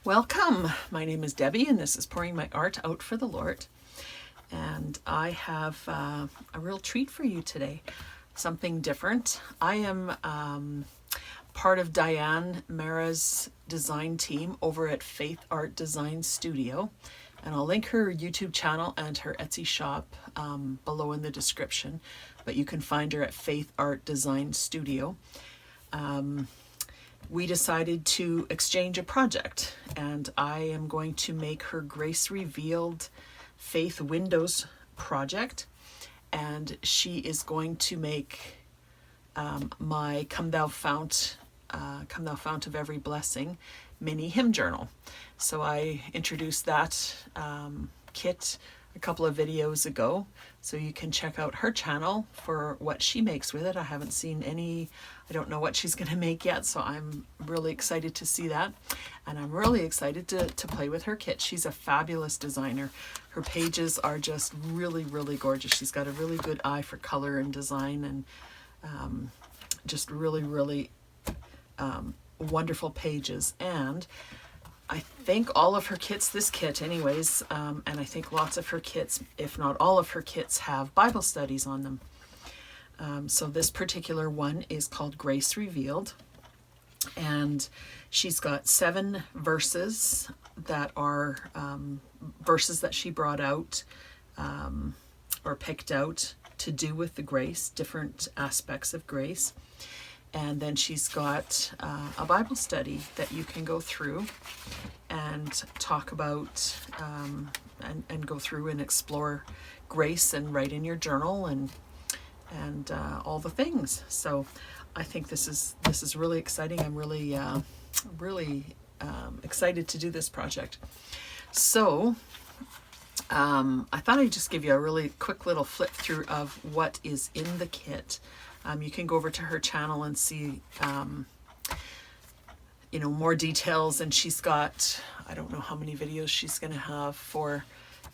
Welcome. My name is Debbie and this is Pouring My Art Out for the Lord. And I have a real treat for you today, something different. I am part of Diane Mara's design team over at Faithart Design Studio. And I'll link her YouTube channel and her Etsy shop below in the description. But you can find her at Faithart Design Studio. We decided to exchange a project, and I am going to make her Grace Revealed Faith Windows project, and she is going to make my Come Thou Fount of Every Blessing mini hymn journal. So I introduced that kit a couple of videos ago, so you can check out her channel for what she makes with it. I haven't seen any, I don't know what she's going to make yet, so I'm really excited to see that. And I'm really excited to play with her kit. She's a fabulous designer. Her pages are just really, really gorgeous. She's got a really good eye for color and design, and just really, really wonderful pages. And I think all of her kits, this kit anyways, and I think lots of her kits, if not all of her kits, have Bible studies on them. So this particular one is called Grace Revealed, and she's got 7 verses that are verses that she brought out or picked out to do with the grace, different aspects of grace. And then she's got a Bible study that you can go through and talk about and go through and explore grace and write in your journal and all the things. So I think this is really exciting. I'm really excited to do this project. So I thought I'd just give you a really quick little flip through of what is in the kit. You can go over to her channel and see, more details. And she's got, I don't know how many videos she's going to have for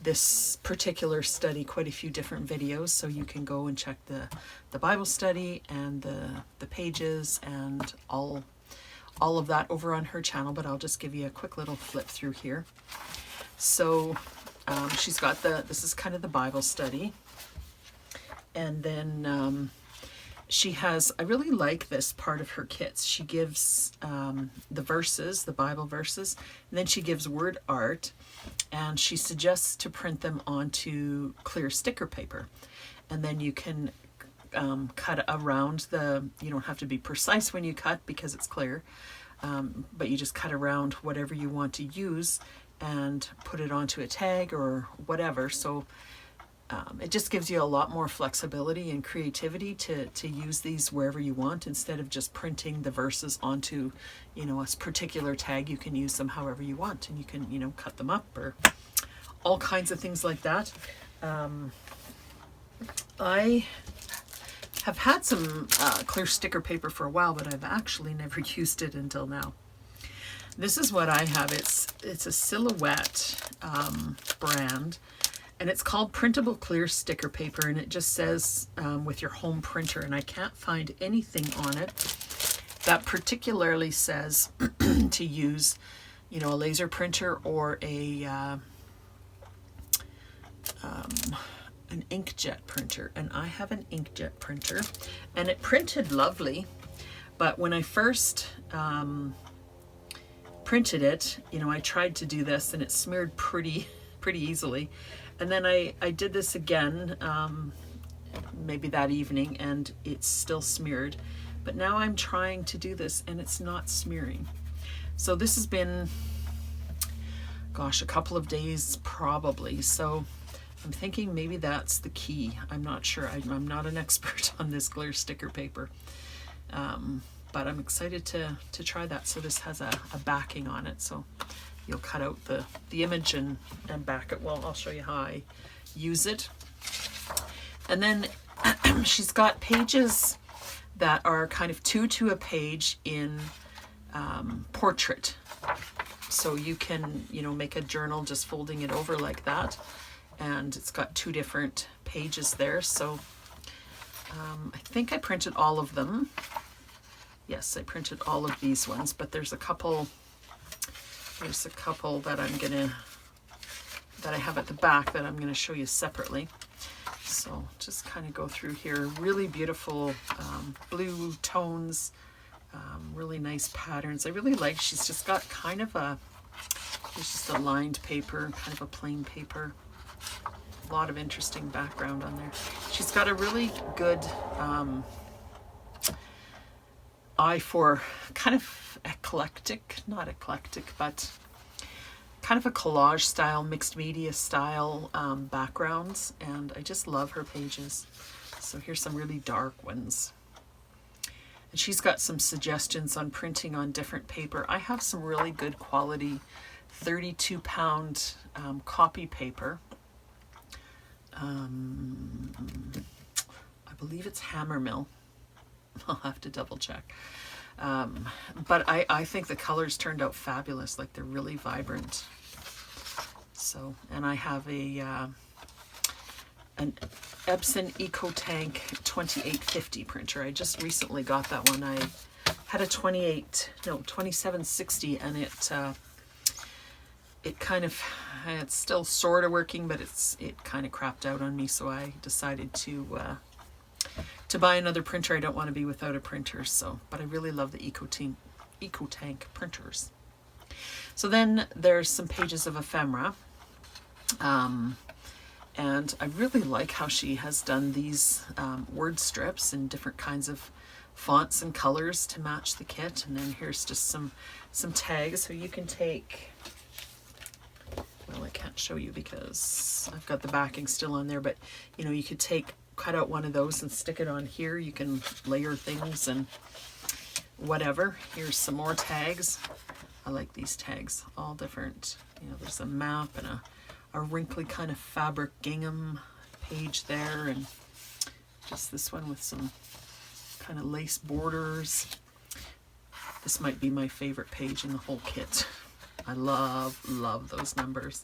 this particular study, quite a few different videos. So you can go and check the Bible study and the pages and all of that over on her channel. But I'll just give you a quick little flip through here. So she's got this is kind of the Bible study. And then she has, I really like this part of her kits. She gives the verses, the Bible verses, and then she gives word art, and she suggests to print them onto clear sticker paper. And then you can cut around you don't have to be precise when you cut because it's clear, but you just cut around whatever you want to use and put it onto a tag or whatever. So it just gives you a lot more flexibility and creativity to use these wherever you want. Instead of just printing the verses onto, a particular tag, you can use them however you want, and you can, cut them up or all kinds of things like that. I have had some clear sticker paper for a while, but I've actually never used it until now. This is what I have. It's a Silhouette brand. And it's called Printable Clear Sticker Paper, and it just says with your home printer, and I can't find anything on it that particularly says to use, a laser printer or an inkjet printer. And I have an inkjet printer, and it printed lovely, but when I first printed it, I tried to do this, and it smeared pretty easily. And then I did this again, maybe that evening, and it's still smeared. But now I'm trying to do this, and it's not smearing. So this has been, gosh, a couple of days probably. So I'm thinking maybe that's the key. I'm not sure. I'm not an expert on this clear sticker paper. But I'm excited to try that. So this has a backing on it. So you'll cut out the image and back it. Well, I'll show you how I use it. And then she's got pages that are kind of 2 to a page in portrait. So you can, make a journal just folding it over like that. And it's got 2 different pages there. So I think I printed all of them. Yes, I printed all of these ones, but there's a couple Here's a couple that that I have at the back that I'm gonna show you separately. So just kind of go through here. Really beautiful blue tones, really nice patterns. I really like, she's just got kind of it's just a lined paper, kind of a plain paper. A lot of interesting background on there. She's got a really good eye for kind of eclectic, not eclectic, but kind of a collage style, mixed media style backgrounds, and I just love her pages. So here's some really dark ones. And she's got some suggestions on printing on different paper. I have some really good quality 32-pound copy paper. I believe it's Hammermill. I'll have to double check. But I think the colors turned out fabulous, like they're really vibrant. So, and I have an Epson EcoTank 2850 printer. I just recently got that one. I had a 2760, and it kind of, it's still sort of working, but it kind of crapped out on me, so I decided to buy another printer. I don't want to be without a printer, so, but I really love the EcoTank printers. So then there's some pages of ephemera, and I really like how she has done these word strips in different kinds of fonts and colors to match the kit. And then here's just some tags, so you can take, well, I can't show you because I've got the backing still on there, but you know, you could cut out one of those and stick it on here. You can layer things and whatever. Here's some more tags. I like these tags, all different. You know, there's a map and a wrinkly kind of fabric gingham page there, and just this one with some kind of lace borders. This might be my favorite page in the whole kit. I love those numbers.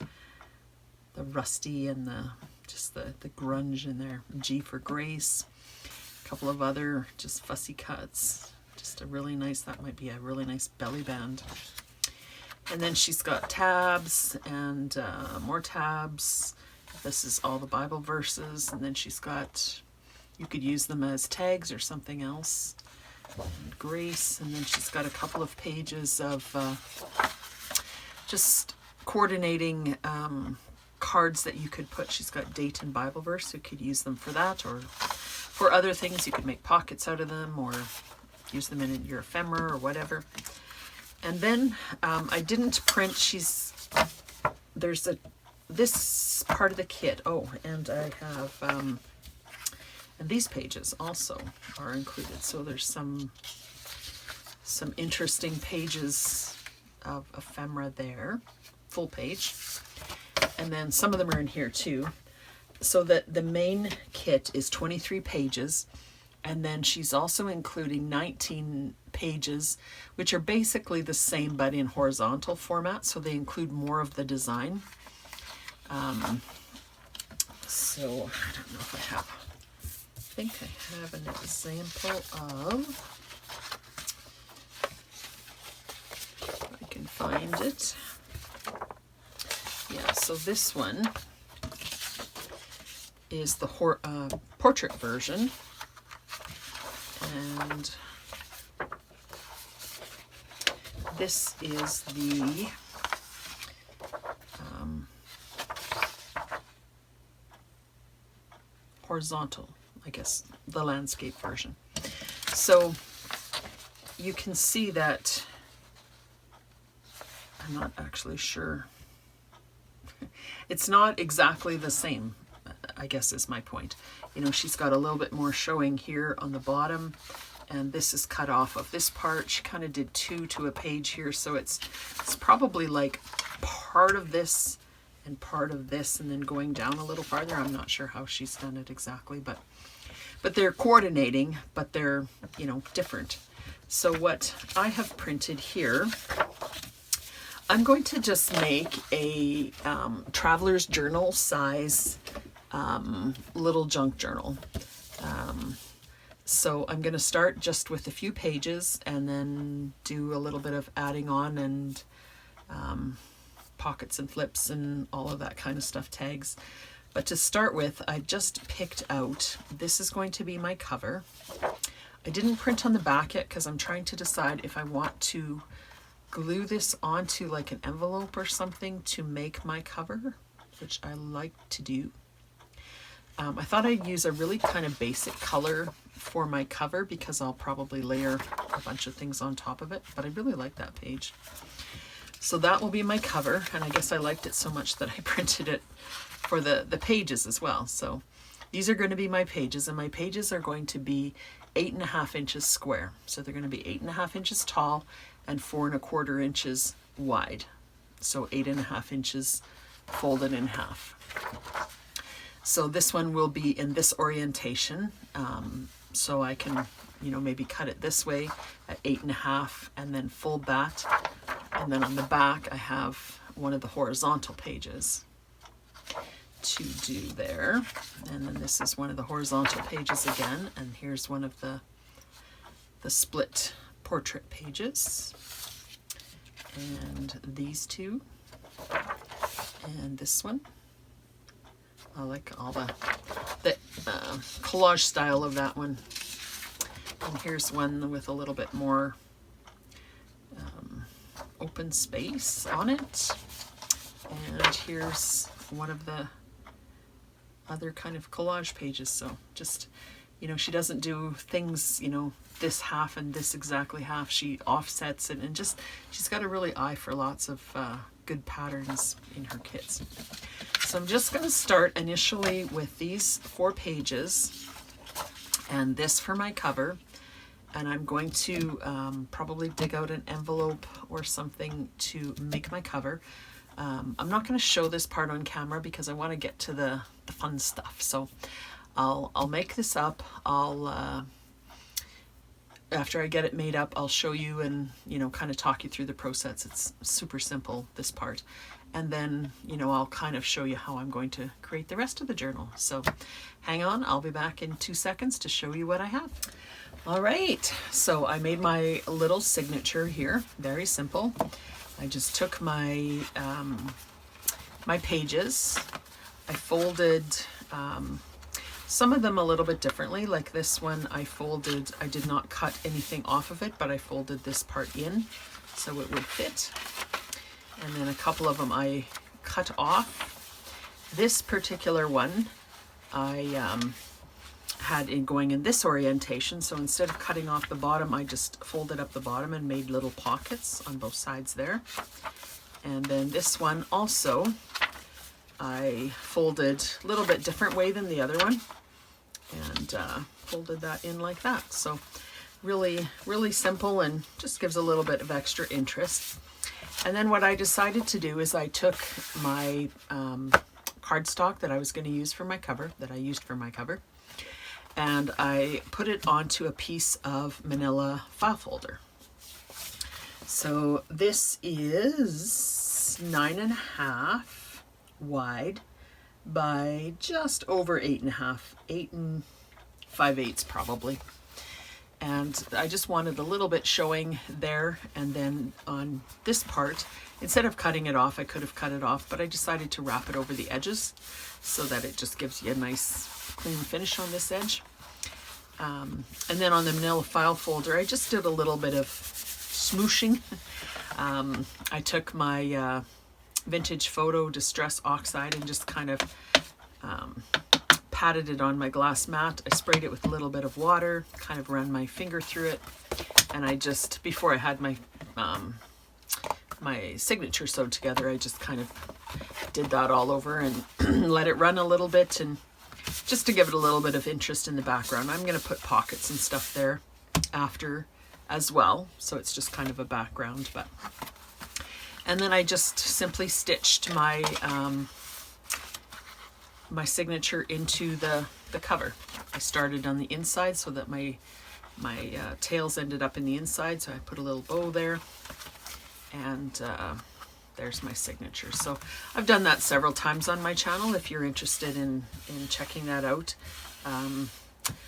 The rusty and the grunge in there. G for Grace. A couple of other just fussy cuts. Just a really nice, that might be a really nice belly band. And then she's got tabs and more tabs. This is all the Bible verses. And then she's got, you could use them as tags or something else. And Grace. And then she's got a couple of pages of just coordinating cards that you could put. She's got date and Bible verse, so you could use them for that, or for other things. You could make pockets out of them, or use them in your ephemera or whatever. And then I didn't print, there's this part of the kit. Oh, and I have, and these pages also are included. So there's some interesting pages of ephemera there, full page. And then some of them are in here too. So that the main kit is 23 pages. And then she's also including 19 pages, which are basically the same but in horizontal format. So they include more of the design. So I don't know if I think I have an example of, if I can find it. Yeah, so this one is the portrait version. And this is the horizontal, I guess, the landscape version. So you can see that, I'm not actually sure. It's not exactly the same, I guess is my point. You know, she's got a little bit more showing here on the bottom, and this is cut off of this part. She kind of did 2 to a page here, so it's probably like part of this and part of this, and then going down a little farther. I'm not sure how she's done it exactly, but they're coordinating, but they're, you know, different. So what I have printed here, I'm going to just make a traveler's journal size little junk journal. So I'm going to start just with a few pages and then do a little bit of adding on and pockets and flips and all of that kind of stuff, tags. But to start with, I just picked out, this is going to be my cover. I didn't print on the back yet because I'm trying to decide if I want to glue this onto like an envelope or something to make my cover, which I like to do. I thought I'd use a really kind of basic color for my cover because I'll probably layer a bunch of things on top of it, but I really like that page. So that will be my cover, and I guess I liked it so much that I printed it for the pages as well. So these are going to be my pages, and my pages are going to be 8.5 inches square. So they're going to be 8.5 inches tall and 4.25 inches wide. So 8.5 inches folded in half. So this one will be in this orientation. So I can, you know, maybe cut it this way at 8.5 and then fold that. And then on the back, I have one of the horizontal pages to do there. And then this is one of the horizontal pages again. And here's one of the split portrait pages. And these two. And this one. I like all the collage style of that one. And here's one with a little bit more open space on it. And here's one of the other kind of collage pages. So just, you know, she doesn't do things, you know, this half and this exactly half. She offsets it, and just, she's got a really eye for lots of good patterns in her kits. So I'm just going to start initially with these 4 pages and this for my cover. And I'm going to probably dig out an envelope or something to make my cover. I'm not going to show this part on camera because I want to get to the fun stuff. So I'll make this up. After I get it made up, I'll show you and, you know, kind of talk you through the process. It's super simple, this part. And then, you know, I'll kind of show you how I'm going to create the rest of the journal. So hang on, I'll be back in 2 seconds to show you what I have. All right, so I made my little signature here, very simple. I just took my my pages. I folded some of them a little bit differently, like this one I did not cut anything off of it, but I folded this part in so it would fit. And then a couple of them I cut off. This particular one I had it going in this orientation, so instead of cutting off the bottom, I just folded up the bottom and made little pockets on both sides there. And then this one also I folded a little bit different way than the other one, and folded that in like that. So really, really simple, and just gives a little bit of extra interest. And then what I decided to do is I took my cardstock that I was going to use for my cover, and I put it onto a piece of manila file folder. So this is 9.5 wide by just over 8.5, 8 5/8 probably. And I just wanted a little bit showing there, and then on this part, instead of cutting it off, I could have cut it off, but I decided to wrap it over the edges so that it just gives you a nice clean finish on this edge. And then on the manila file folder, I just did a little bit of smooshing. I took my vintage photo distress oxide and just kind of patted it on my glass mat. I sprayed it with a little bit of water, kind of ran my finger through it, and I just, before I had my my signature sewed together, I just kind of did that all over and let it run a little bit, and just to give it a little bit of interest in the background. I'm going to put pockets and stuff there after as well, so it's just kind of a background. But and then I just simply stitched my my signature into the cover. I started on the inside so that my tails ended up in the inside, so I put a little bow there, and there's my signature. So I've done that several times on my channel if you're interested in checking that out.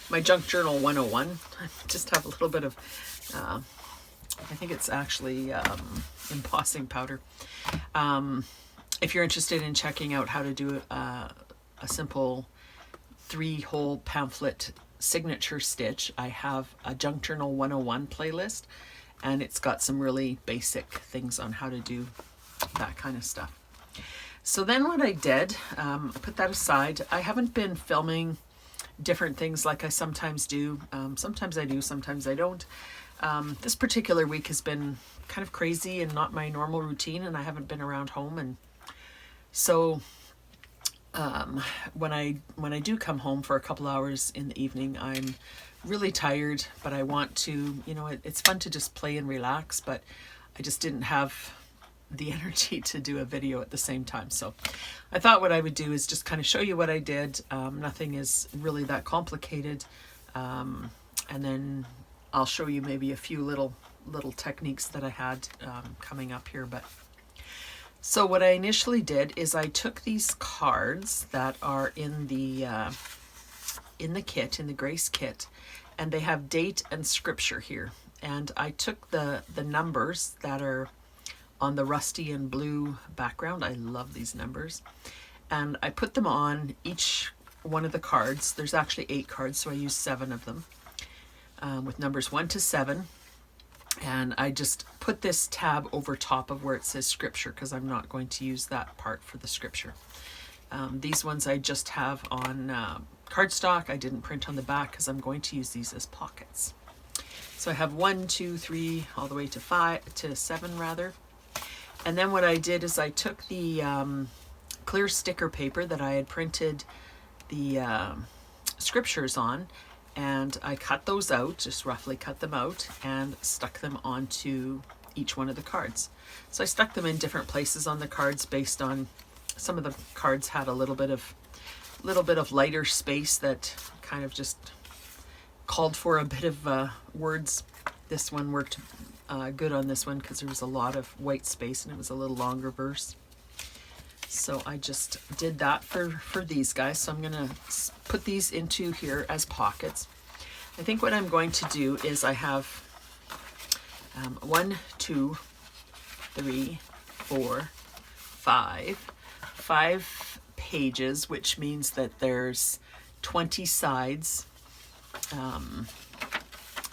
My Junk Journal 101, I just have a little bit of I think it's actually embossing powder. If you're interested in checking out how to do a simple 3-hole pamphlet signature stitch, I have a Junk Journal 101 playlist, and it's got some really basic things on how to do that kind of stuff. So then what I did, I put that aside. I haven't been filming different things like I sometimes do. Sometimes I do, sometimes I don't. This particular week has been kind of crazy and not my normal routine, and I haven't been around home, and so when I do come home for a couple hours in the evening, I'm really tired, but I want to, you know, it's fun to just play and relax, but I just didn't have the energy to do a video at the same time. So I thought what I would do is just kind of show you what I did. Nothing is really that complicated. And then I'll show you maybe a few little techniques that I had coming up here. But so what I initially did is I took these cards that are in the kit, in the Grace kit, and they have date and scripture here. And I took the numbers that are on the rusty and blue background. I love these numbers. And I put them on each one of the cards. There's actually 8 cards, so I used 7 of them with numbers 1 to 7. And I just put this tab over top of where it says scripture, because I'm not going to use that part for the scripture. These ones I just have on cardstock. I didn't print on the back because I'm going to use these as pockets. So I have 1, 2, 3, all the way to 5 to 7 rather. And then what I did is I took the clear sticker paper that I had printed the scriptures on, and I cut those out, just roughly cut them out, and stuck them onto each one of the cards. So I stuck them in different places on the cards based on, some of the cards had a little bit of lighter space that kind of just called for a bit of words. This one worked good on this one because there was a lot of white space and it was a little longer verse. So I just did that for these guys. So I'm going to put these into here as pockets. I think what I'm going to do is I have 1, 2, 3, 4, 5 pages, which means that there's 20 sides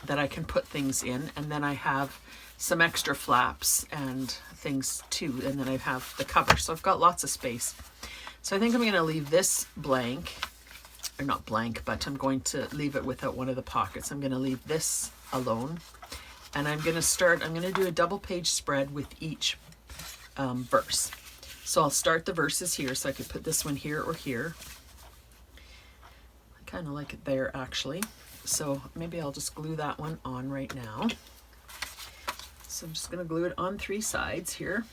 that I can put things in, and then I have some extra flaps and things too, and then I have the cover, so I've got lots of space. So I think I'm going to leave this blank, or not blank, but I'm going to leave it without one of the pockets. I'm going to leave this alone, and I'm going to do a double page spread with each verse. So I'll start the verses here, so I could put this one here or here. I kind of like it there actually. So maybe I'll just glue that one on right now. So I'm just going to glue it on 3 sides here.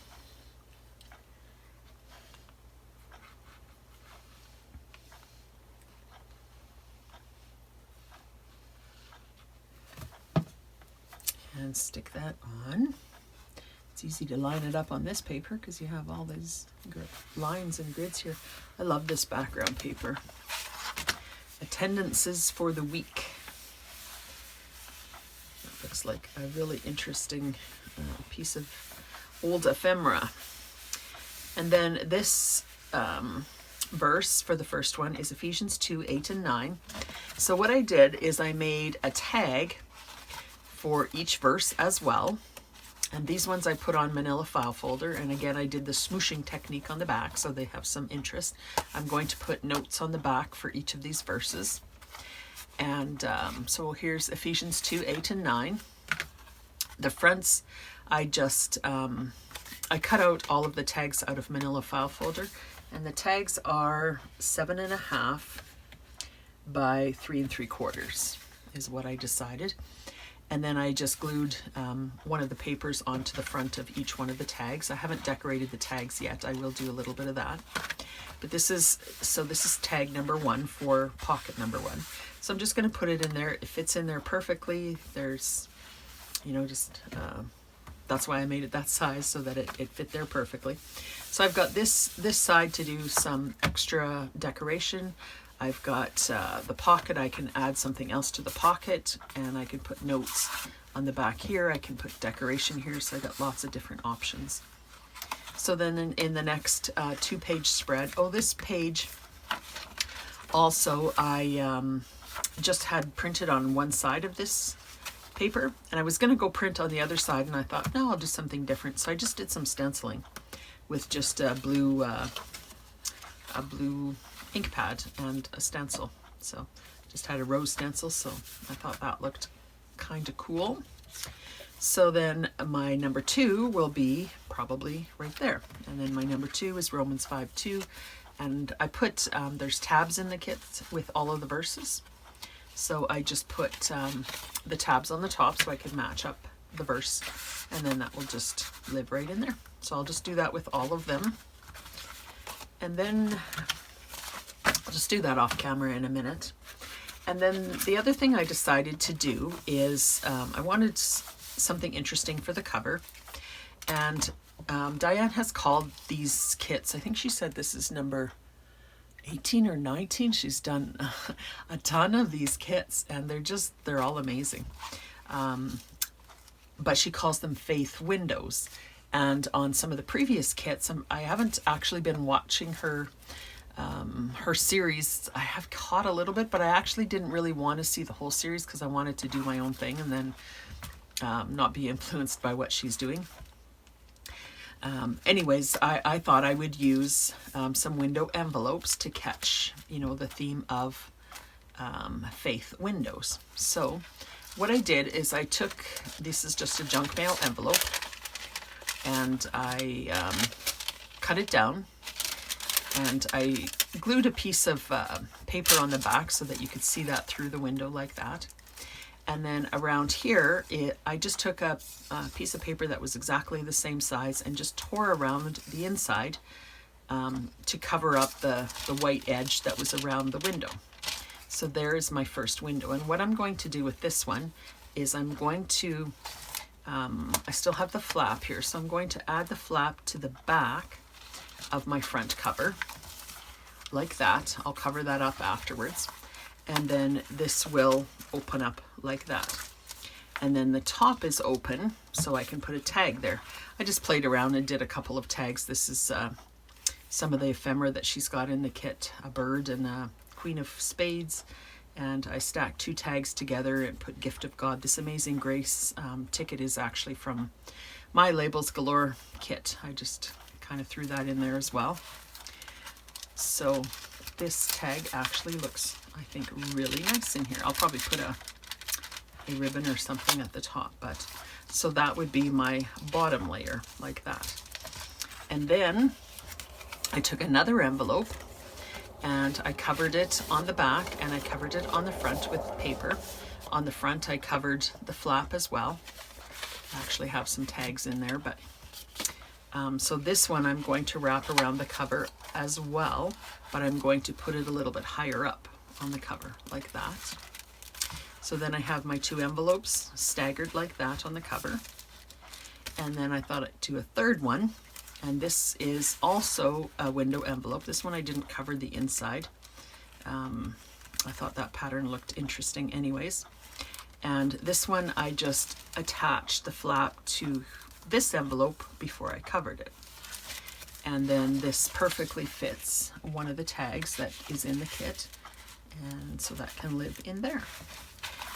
And stick that on. It's easy to line it up on this paper because you have all these lines and grids here. I love this background paper. Attendances for the week. That looks like a really interesting piece of old ephemera. And then this verse for the first one is Ephesians 2, 8 and 9. So what I did is I made a tag for each verse as well. And these ones I put on manila file folder. And again, I did the smooshing technique on the back so they have some interest. I'm going to put notes on the back for each of these verses. And so here's Ephesians 2, 8 and 9. The fronts, I just, I cut out all of the tags out of manila file folder. And the tags are 7.5 by 3 3/4 is what I decided. And then I just glued one of the papers onto the front of each one of the tags. I haven't decorated the tags yet. I will do a little bit of that. But this is tag number 1 for pocket number 1. So I'm just going to put it in there. It fits in there perfectly. There's, you know, just, that's why I made it that size, so that it fit there perfectly. So I've got this side to do some extra decoration. I've got the pocket. I can add something else to the pocket, and I can put notes on the back here. I can put decoration here, so I got lots of different options. So then in the next 2-page spread, this page also I just had printed on one side of this paper, and I was going to go print on the other side, and I thought, no, I'll do something different. So I just did some stenciling with just a blue ink pad and a stencil. So just had a rose stencil, so I thought that looked kind of cool. So then my number 2 will be probably right there. And then my number 2 is Romans 5:2. And I put, there's tabs in the kit with all of the verses. So I just put the tabs on the top so I can match up the verse. And then that will just live right in there. So I'll just do that with all of them. And then I'll just do that off camera in a minute. And then the other thing I decided to do is I wanted something interesting for the cover. And Diane has called these kits, I think she said this is number 18 or 19. She's done a ton of these kits, and they're all amazing. But she calls them Faith Windows. And on some of the previous kits, I haven't actually been watching her series. I have caught a little bit, but I actually didn't really want to see the whole series because I wanted to do my own thing and then not be influenced by what she's doing. Anyways, I thought I would use some window envelopes to catch, the theme of Faith Windows. So what I did is I took, this is just a junk mail envelope, and I cut it down, and I glued a piece of paper on the back so that you could see that through the window like that. And then around here, I just took a piece of paper that was exactly the same size and just tore around the inside to cover up the white edge that was around the window. So there is my first window. And what I'm going to do with this one is I'm going to, I still have the flap here, so I'm going to add the flap to the back of my front cover, like that. I'll cover that up afterwards. And then this will open up like that. And then the top is open, so I can put a tag there. I just played around and did a couple of tags. This is some of the ephemera that she's got in the kit, a bird and a Queen of Spades. And I stacked 2 tags together and put Gift of God. This Amazing Grace ticket is actually from my Labels Galore kit. I just kind of threw that in there as well. So this tag actually looks, I think, really nice in here. I'll probably put a ribbon or something at the top, but so that would be my bottom layer like that. And then I took another envelope and I covered it on the back and I covered it on the front with paper. On the front I covered the flap as well. I actually have some tags in there, but so this one I'm going to wrap around the cover as well, but I'm going to put it a little bit higher up on the cover like that. So then I have my 2 envelopes staggered like that on the cover. And then I thought I'd do a third one, and this is also a window envelope. This one I didn't cover the inside. I thought that pattern looked interesting anyways. And this one I just attached the flap to this envelope before I covered it. And then this perfectly fits one of the tags that is in the kit, and so that can live in there.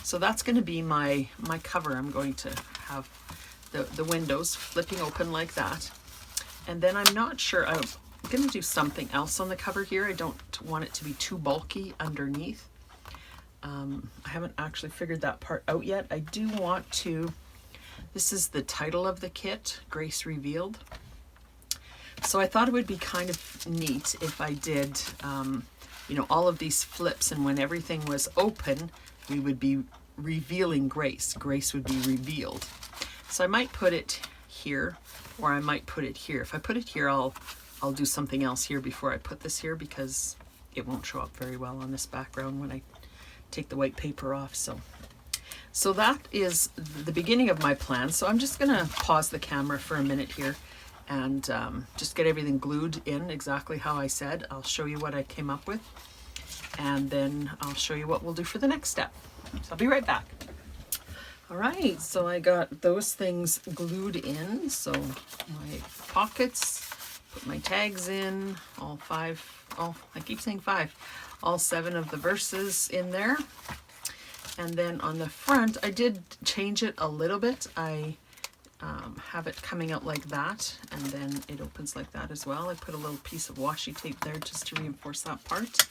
So that's going to be my cover. I'm going to have the windows flipping open like that. And then I'm not sure, I'm going to do something else on the cover here. I don't want it to be too bulky underneath. I haven't actually figured that part out yet. I do want to, this is the title of the kit, Grace Revealed. So I thought it would be kind of neat if I did, all of these flips, and when everything was open, we would be revealing grace. Grace would be revealed. So I might put it here, or I might put it here. If I put it here, I'll do something else here before I put this here, because it won't show up very well on this background when I take the white paper off. So that is the beginning of my plan. So I'm just gonna pause the camera for a minute here and just get everything glued in exactly how I said. I'll show you what I came up with. and then I'll show you what we'll do for the next step. So I'll be right back. All right, so I got those things glued in. So my pockets, put my tags in, all 5, oh, I keep saying 5, all 7 of the verses in there. And then on the front, I did change it a little bit. I have it coming out like that, and then it opens like that as well. I put a little piece of washi tape there just to reinforce that part.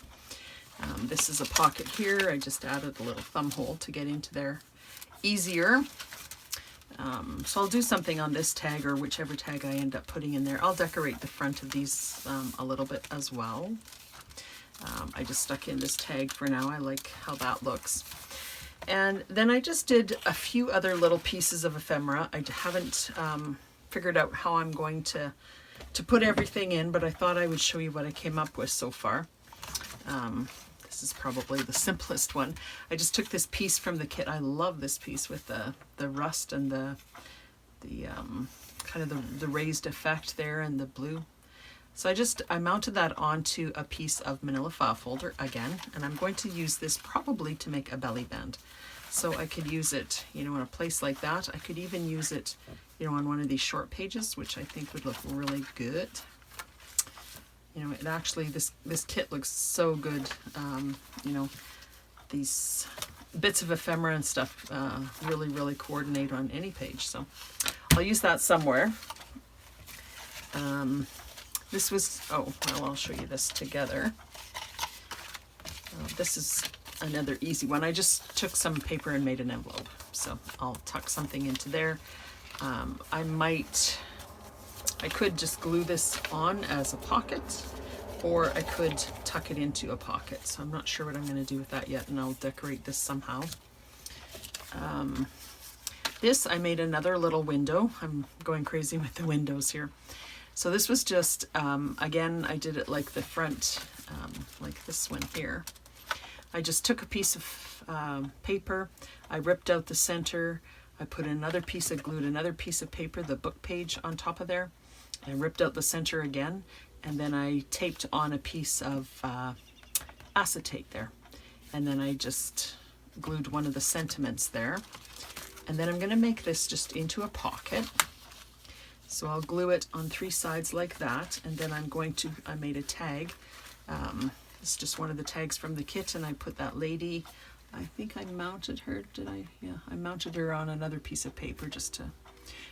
This is a pocket here. I just added a little thumb hole to get into there easier. So I'll do something on this tag, or whichever tag I end up putting in there. I'll decorate the front of these a little bit as well. I just stuck in this tag for now. I like how that looks. And then I just did a few other little pieces of ephemera. I haven't figured out how I'm going to put everything in, but I thought I would show you what I came up with so far. This is probably the simplest one. I just took this piece from the kit. I love this piece with the rust and the kind of the raised effect there and the blue. So I mounted that onto a piece of manila file folder again, and I'm going to use this probably to make a belly band. So I could use it, you know, in a place like that. I could even use it, you know, on one of these short pages, which I think would look really good. You know, it actually, this kit looks so good. You know, these bits of ephemera and stuff really, really coordinate on any page. So I'll use that somewhere. This was, oh, well, I'll show you this together. This is another easy one. I just took some paper and made an envelope. So I'll tuck something into there. I could just glue this on as a pocket, or I could tuck it into a pocket. So I'm not sure what I'm going to do with that yet, and I'll decorate this somehow. This, I made another little window. I'm going crazy with the windows here. So this was just, again, I did it like the front, like this one here. I just took a piece of paper, I ripped out the center, I put another piece, I glued another piece of paper, the book page on top of there, and ripped out the center again, and then I taped on a piece of acetate there. And then I just glued one of the sentiments there. And then I'm going to make this just into a pocket. So I'll glue it on 3 sides like that, and then I made a tag. It's just one of the tags from the kit, and I put that lady, I think I mounted her, did I? Yeah, I mounted her on another piece of paper just to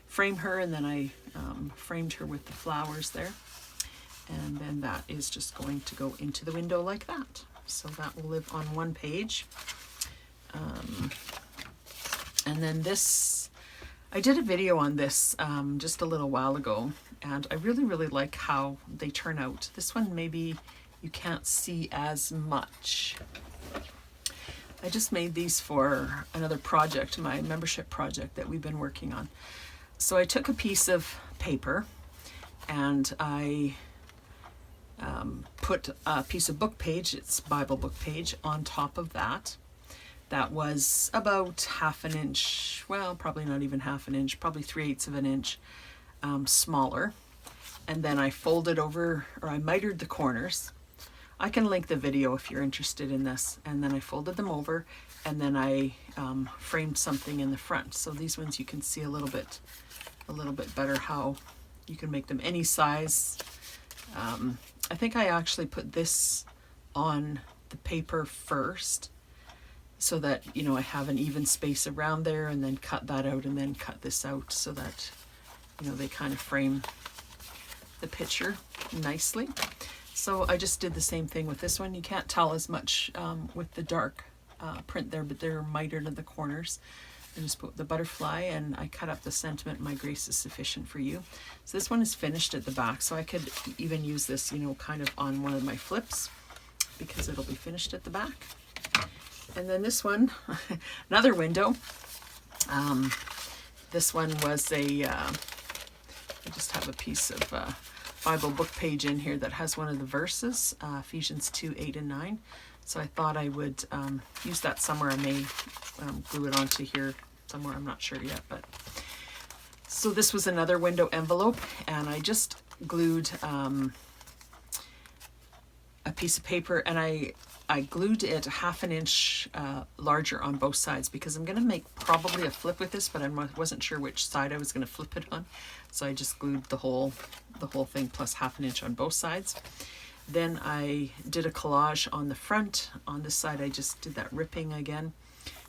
frame her, and then I framed her with the flowers there. And then that is just going to go into the window like that. So that will live on one page. And then this, I did a video on this just a little while ago, and I really, really like how they turn out. This one maybe you can't see as much. I just made these for another project, my membership project that we've been working on. So I took a piece of paper and I put a piece of book page, it's Bible book page, on top of that. That was about 1/2 inch, well, probably not even 1/2 inch, probably 3/8 of an inch smaller. And then I folded over, or I mitered the corners. I can link the video if you're interested in this. And then I folded them over, and then I framed something in the front. So these ones you can see a little bit better how you can make them any size. I think I actually put this on the paper first, so that, you know, I have an even space around there, and then cut that out, and then cut this out, so that, you know, they kind of frame the picture nicely. So I just did the same thing with this one. You can't tell as much with the dark print there, but they're mitered in the corners. I just put the butterfly, and I cut up the sentiment, "My grace is sufficient for you." So this one is finished at the back, so I could even use this, you know, kind of on one of my flips, because it'll be finished at the back. And then this one, another window. This one was I just have a piece of Bible book page in here that has one of the verses, Ephesians 2:8 and 9. So I thought I would use that somewhere. I may glue it onto here somewhere, I'm not sure yet. But so this was another window envelope, and I just glued a piece of paper, and I I glued it 1/2 inch larger on both sides because I'm going to make probably a flip with this, but I wasn't sure which side I was going to flip it on. So I just glued the whole thing plus 1/2 inch on both sides. Then I did a collage on the front. On this side, I just did that ripping again.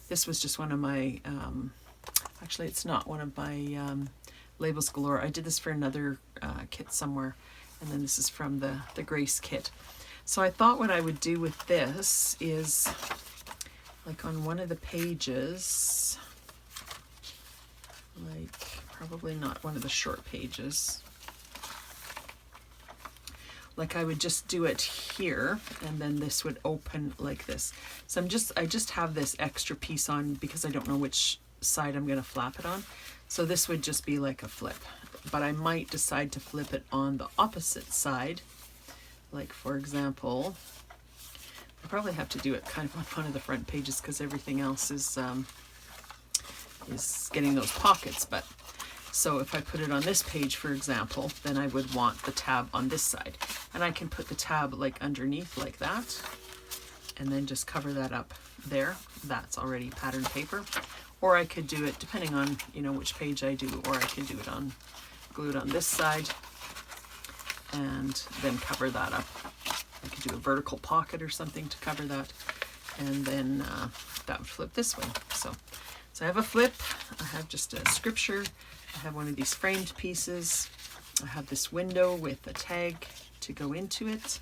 This was just one of my, actually it's not one of my Labels Galore. I did this for another kit somewhere. And then this is from the Grace kit. So I thought what I would do with this is, like on one of the pages, like probably not one of the short pages, like I would just do it here, and then this would open like this. So I just have this extra piece on because I don't know which side I'm going to flap it on. So this would just be like a flip, but I might decide to flip it on the opposite side. Like for example, I probably have to do it kind of on one of the front pages because everything else is getting those pockets. But so if I put it on this page, for example, then I would want the tab on this side, and I can put the tab like underneath like that, and then just cover that up there. That's already patterned paper. Or I could do it depending on, you know, which page I do, or I could do it on, glue it on this side and then cover that up. I could do a vertical pocket or something to cover that, and then that would flip this way. So I have a flip, I have just a scripture, I have one of these framed pieces, I have this window with a tag to go into it,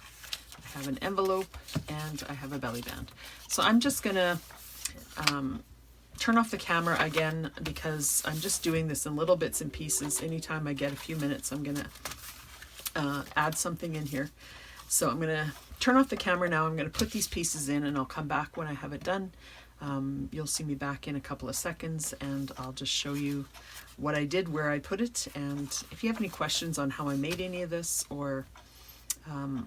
I have an envelope, and I have a belly band. So I'm just gonna turn off the camera again because I'm just doing this in little bits and pieces. Anytime I get a few minutes, I'm gonna add something in here. So I'm gonna turn off the camera now. I'm gonna put these pieces in, and I'll come back when I have it done. You'll see me back in a couple of seconds, and I'll just show you what I did, where I put it, and if you have any questions on how I made any of this, or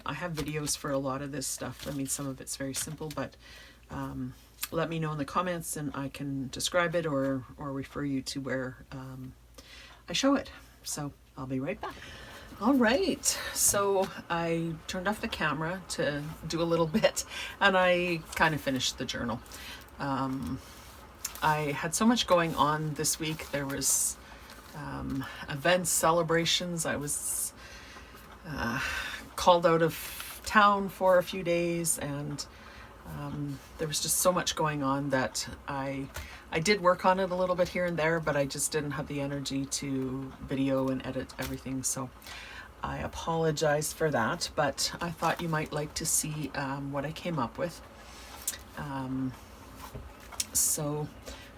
I have videos for a lot of this stuff. I mean, some of it's very simple, but let me know in the comments and I can describe it or refer you to where I show it. So I'll be right back. All right, so I turned off the camera to do a little bit, and I kind of finished the journal. I had so much going on this week. There was events, celebrations. I was called out of town for a few days, and there was just so much going on that I did work on it a little bit here and there, but I just didn't have the energy to video and edit everything. So I apologize for that, but I thought you might like to see what I came up with. So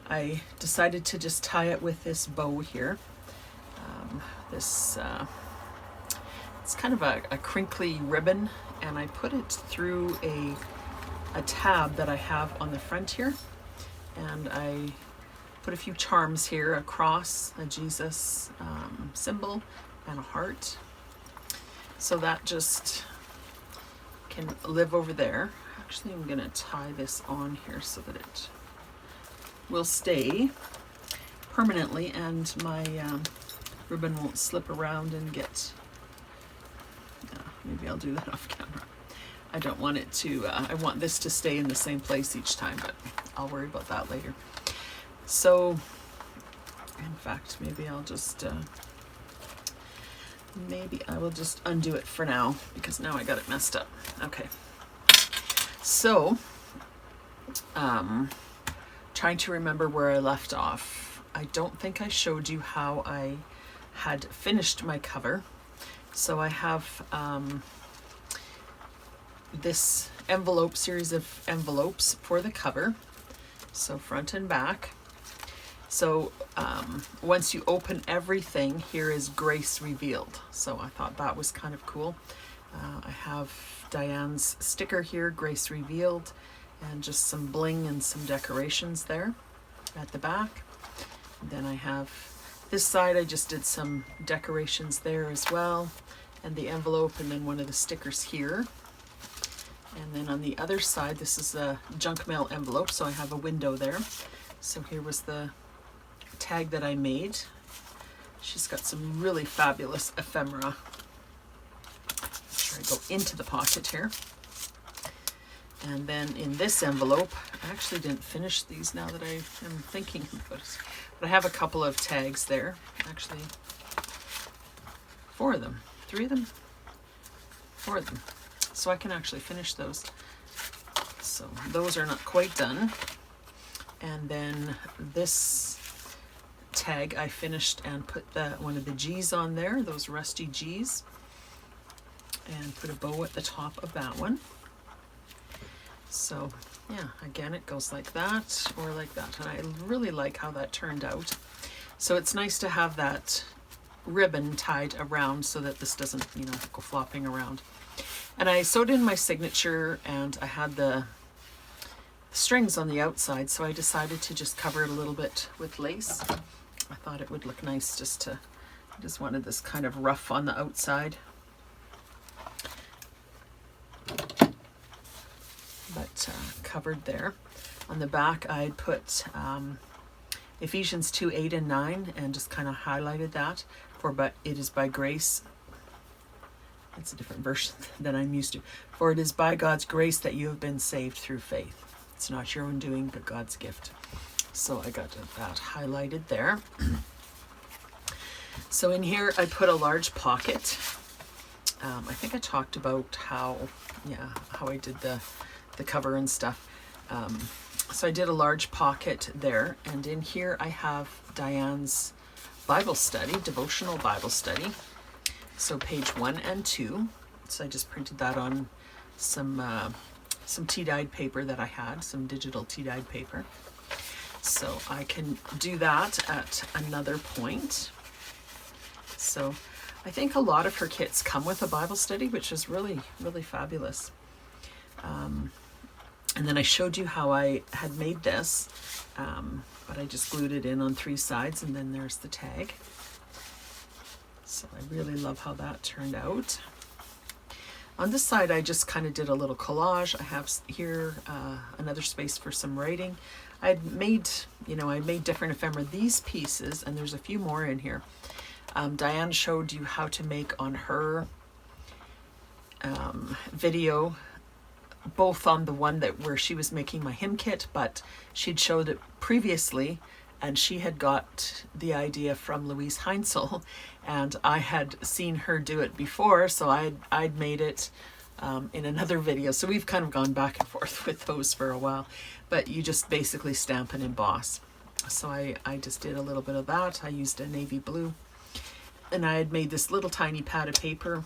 I decided to just tie it with this bow here. It's kind of a crinkly ribbon, and I put it through a tab that I have on the front here, and I put a few charms here, a cross, a Jesus symbol, and a heart. So that just can live over there. Actually, I'm going to tie this on here so that it will stay permanently, and my ribbon won't slip around and get, maybe I'll do that off camera. I don't want it to, I want this to stay in the same place each time, but I'll worry about that later. So, in fact, maybe I'll just, maybe I will just undo it for now, because now I got it messed up. Okay. So, trying to remember where I left off. I don't think I showed you how I had finished my cover. So I have this envelope, series of envelopes for the cover, so front and back. So once you open everything, here is Grace Revealed. So I thought that was kind of cool. I have Diane's sticker here, Grace Revealed, and just some bling and some decorations there at the back. And then I have this side, I just did some decorations there as well, and the envelope, and then one of the stickers here. And then on the other side, this is a junk mail envelope, so I have a window there. So here was the tag that I made. She's got some really fabulous ephemera. Make sure I go into the pocket here. And then in this envelope, I actually didn't finish these now that I am thinking about it, but I have a couple of tags there, actually 4 of them, 3 of them, 4 of them. So I can actually finish those. So those are not quite done. And then this tag I finished and put one of the G's on there, those rusty G's, and put a bow at the top of that one. So yeah, again, it goes like that or like that. And I really like how that turned out. So it's nice to have that ribbon tied around so that this doesn't, you know, go flopping around. And I sewed in my signature, and I had the strings on the outside, so I decided to just cover it a little bit with lace. I thought it would look nice I just wanted this kind of rough on the outside. But covered there. On the back, I'd put Ephesians 2, 8 and 9, and just kind of highlighted that. But it is by grace. It's a different version than I'm used to. For it is by God's grace that you have been saved through faith. It's not your own doing, but God's gift. So I got that highlighted there. So in here, I put a large pocket. I think I talked about how I did the cover and stuff. So I did a large pocket there. And in here, I have Diane's Bible study, devotional Bible study. So page 1 and 2. So I just printed that on some tea-dyed paper that I had, some digital tea-dyed paper. So I can do that at another point. So I think a lot of her kits come with a Bible study, which is really, really fabulous. And then I showed you how I had made this, but I just glued it in on 3 sides, and then there's the tag. So I really love how that turned out. On this side, I just kind of did a little collage. I have here another space for some writing. I made different ephemera, these pieces, and there's a few more in here. Diane showed you how to make on her video, both on the one where she was making my hymn kit, but she'd showed it previously, and she had got the idea from Louise Heinzel, and I had seen her do it before, so I'd made it in another video. So we've kind of gone back and forth with those for a while, but you just basically stamp and emboss. So I just did a little bit of that. I used a navy blue, and I had made this little tiny pad of paper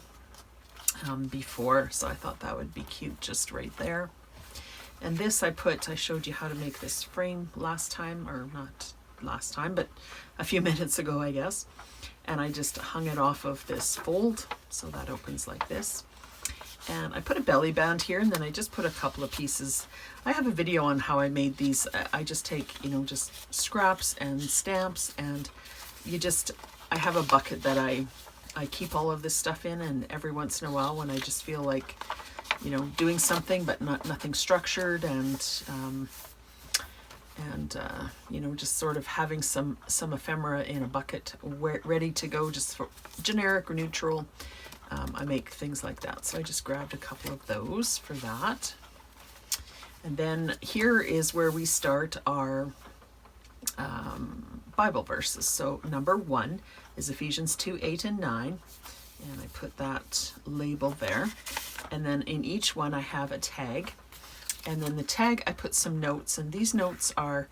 before, so I thought that would be cute just right there. And this I showed you how to make this frame last time, or not last time, but a few minutes ago, I guess. And I just hung it off of this fold, so that opens like this. And I put a belly band here, and then I just put a couple of pieces. I have a video on how I made these. I just take, just scraps and stamps, and I have a bucket that I keep all of this stuff in, and every once in a while when I just feel like, doing something but nothing structured, and just sort of having some ephemera in a bucket ready to go, just for generic or neutral. I make things like that. So I just grabbed a couple of those for that. And then here is where we start our Bible verses. So number 1 is Ephesians 2, 8 and 9. And I put that label there. And then in each one I have a tag. And then the tag, I put some notes. And these notes are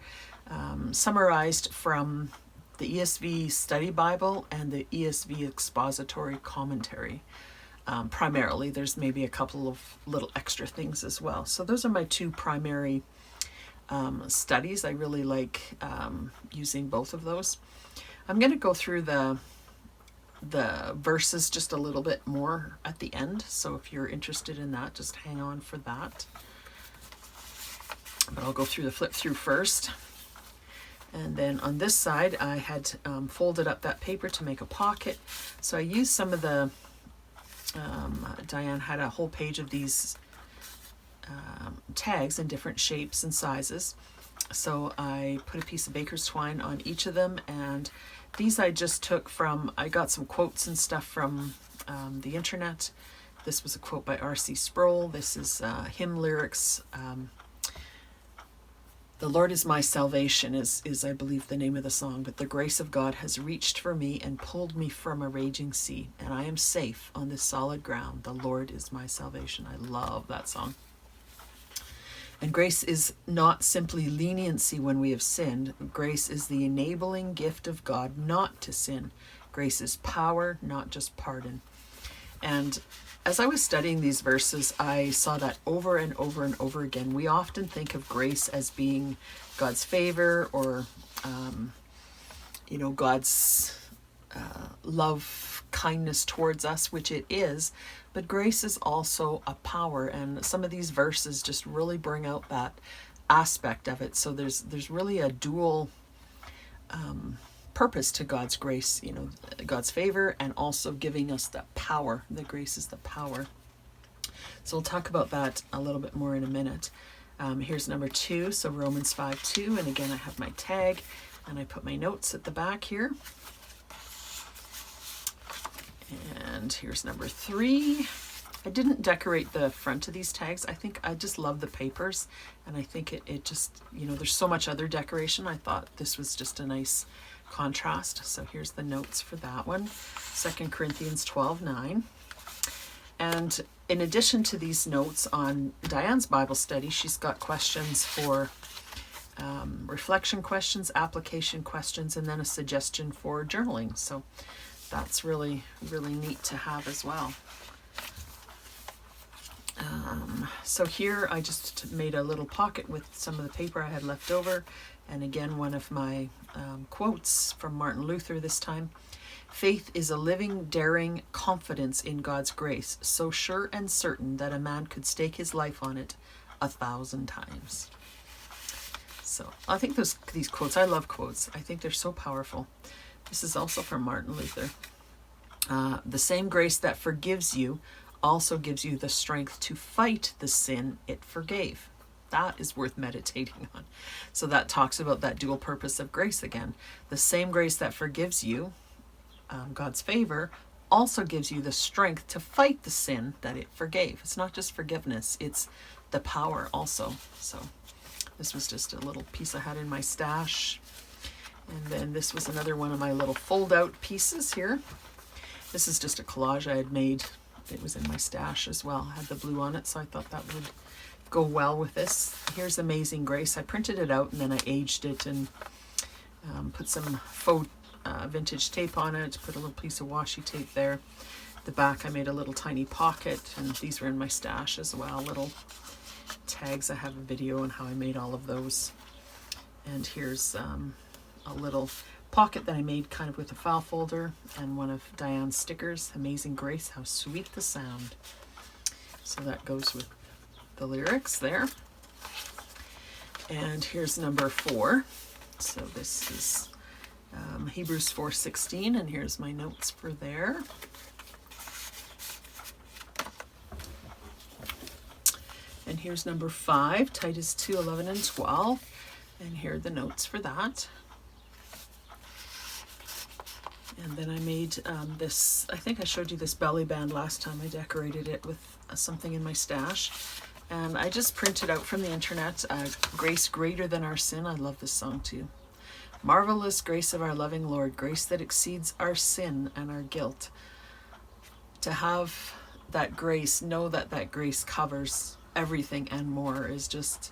summarized from the ESV Study Bible and the ESV Expository Commentary. Primarily, there's maybe a couple of little extra things as well. So those are my 2 primary studies. I really like using both of those. I'm going to go through the verses just a little bit more at the end. So if you're interested in that, just hang on for that. But I'll go through the flip through first. And then on this side, I had folded up that paper to make a pocket. So I used some of the, Diane had a whole page of these tags in different shapes and sizes. So I put a piece of baker's twine on each of them, and these I just took from, I got some quotes and stuff from the internet, This was a quote by R.C. Sproul. This is hymn lyrics. The Lord is my salvation is I believe the name of the song, but the grace of God has reached for me and pulled me from a raging sea, and I am safe on this solid ground. The Lord is my salvation. I love that song. And grace is not simply leniency when we have sinned. Grace is the enabling gift of God not to sin. Grace is power, not just pardon. And as I was studying these verses, I saw that over and over and over again. We often think of grace as being God's favor or, God's love, kindness towards us, which it is. But grace is also a power, and some of these verses just really bring out that aspect of it. So there's really a dual purpose to God's grace, God's favor, and also giving us the power. The grace is the power. So we'll talk about that a little bit more in a minute. Here's number 2, so Romans 5:2, and again I have my tag, and I put my notes at the back here. And here's number 3. I didn't decorate the front of these tags. I think I just love the papers, and I think it just, there's so much other decoration. I thought this was just a nice contrast. So here's the notes for that one. 2 Corinthians 12:9. And in addition to these notes on Diane's Bible study, she's got questions for reflection questions, application questions, and then a suggestion for journaling. So that's really, really neat to have as well. So here I just made a little pocket with some of the paper I had left over. And again, one of my quotes from Martin Luther this time. Faith is a living, daring confidence in God's grace, so sure and certain that a man could stake his life on it 1,000 times. So I think these quotes, I love quotes. I think they're so powerful. This is also from Martin Luther. The same grace that forgives you also gives you the strength to fight the sin it forgave. That is worth meditating on. So that talks about that dual purpose of grace again. The same grace that forgives you, God's favor, also gives you the strength to fight the sin that it forgave. It's not just forgiveness, it's the power also. So this was just a little piece I had in my stash. And then this was another one of my little fold-out pieces here. This is just a collage I had made. It was in my stash as well. I had the blue on it, so I thought that would go well with this. Here's Amazing Grace. I printed it out and then I aged it and put some faux vintage tape on it, put a little piece of washi tape there. The back I made a little tiny pocket, and these were in my stash as well, little tags. I have a video on how I made all of those. And here's a little pocket that I made kind of with a file folder and one of Diane's stickers, Amazing Grace, how sweet the sound. So that goes with the lyrics there. And here's number 4. So this is Hebrews 4:16, and here's my notes for there. And here's number 5, Titus 2:11 and 12, and here are the notes for that. And then I made this, I think I showed you this belly band last time. I decorated it with something in my stash. And I just printed out from the internet, Grace Greater Than Our Sin. I love this song too. Marvelous grace of our loving Lord, grace that exceeds our sin and our guilt. To have that grace, know that that grace covers everything and more is just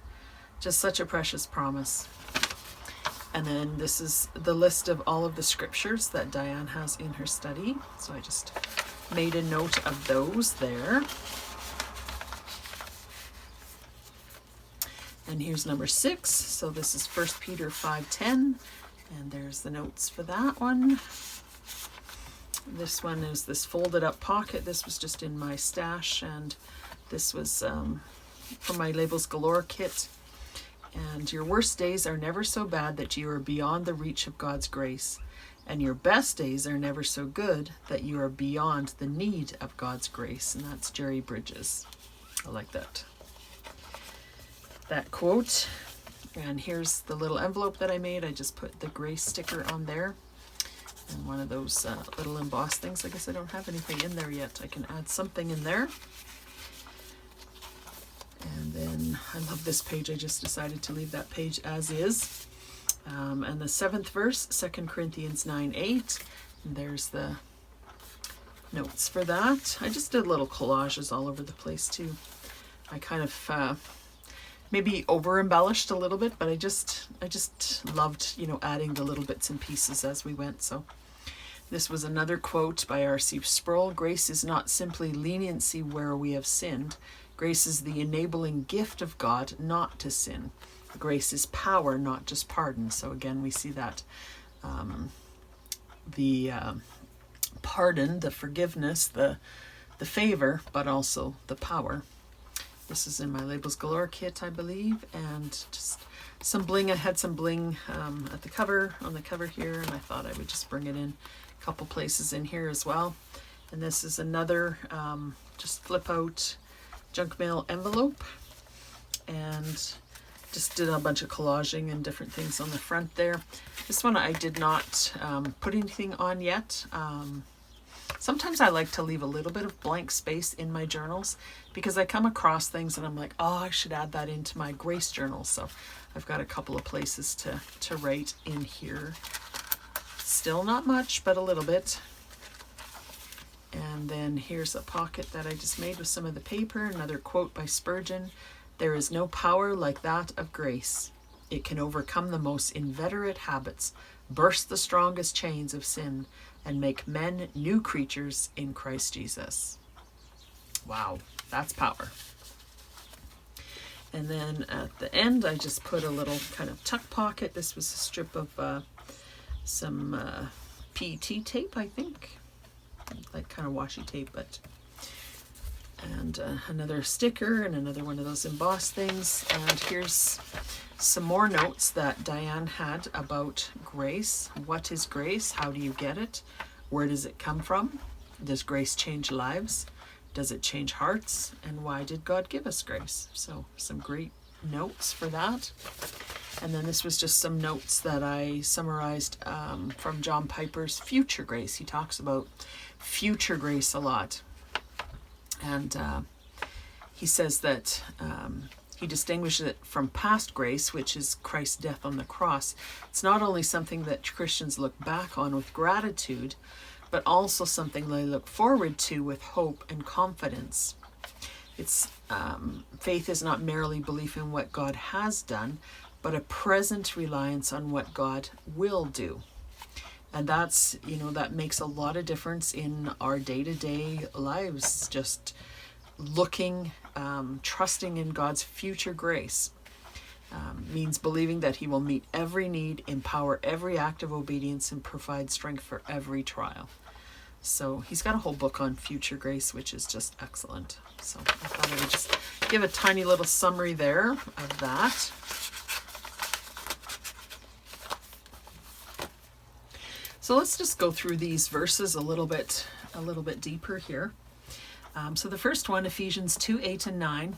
such a precious promise. And then this is the list of all of the scriptures that Diane has in her study. So I just made a note of those there. And here's number 6. So this is 1 Peter 5:10. And there's the notes for that one. This one is this folded up pocket. This was just in my stash. And this was from my Labels Galore kit. And your worst days are never so bad that you are beyond the reach of God's grace. And your best days are never so good that you are beyond the need of God's grace. And that's Jerry Bridges. I like that quote. And here's the little envelope that I made. I just put the grace sticker on there. And one of those little embossed things. I guess I don't have anything in there yet. I can add something in there. And then I love this page. I just decided to leave that page as is. And the 7th verse, 2 Corinthians 9:8. And there's the notes for that. I just did little collages all over the place too. I kind of maybe over embellished a little bit, but I just loved, you know, adding the little bits and pieces as we went. So this was another quote by R.C. Sproul. Grace is not simply leniency where we have sinned. Grace is the enabling gift of God not to sin. Grace is power, not just pardon. So again, we see that the pardon, the forgiveness, the favor, but also the power. This is in my Labels Galore kit, I believe, and just some bling. I had some bling at the cover, on the cover here, and I thought I would just bring it in a couple places in here as well. And this is another just flip out junk mail envelope, and just did a bunch of collaging and different things on the front there. This one I did not put anything on yet. Sometimes I like to leave a little bit of blank space in my journals because I come across things and I'm like, oh, I should add that into my Grace journal. So I've got a couple of places to write in here. Still not much, but a little bit. And then here's a pocket that I just made with some of the paper. Another quote by Spurgeon. There is no power like that of grace. It can overcome the most inveterate habits, burst the strongest chains of sin, and make men new creatures in Christ Jesus. Wow, that's power. And then at the end, I just put a little kind of tuck pocket. This was a strip of some PET tape, I think. Like kind of washi tape, but... And another sticker and another one of those embossed things. And here's some more notes that Diane had about grace. What is grace? How do you get it? Where does it come from? Does grace change lives? Does it change hearts? And why did God give us grace? So some great notes for that. And then this was just some notes that I summarized from John Piper's Future Grace. He talks about future grace a lot. And he says that he distinguishes it from past grace, which is Christ's death on the cross. It's not only something that Christians look back on with gratitude, but also something they look forward to with hope and confidence. It's faith is not merely belief in what God has done, but a present reliance on what God will do. And that's, you know, that makes a lot of difference in our day-to-day lives. Just looking, trusting in God's future grace means believing that He will meet every need, empower every act of obedience, and provide strength for every trial. So he's got a whole book on future grace, which is just excellent. So I thought I would just give a tiny little summary there of that. So let's just go through these verses a little bit deeper here. So the first one, Ephesians 2:8 and 9,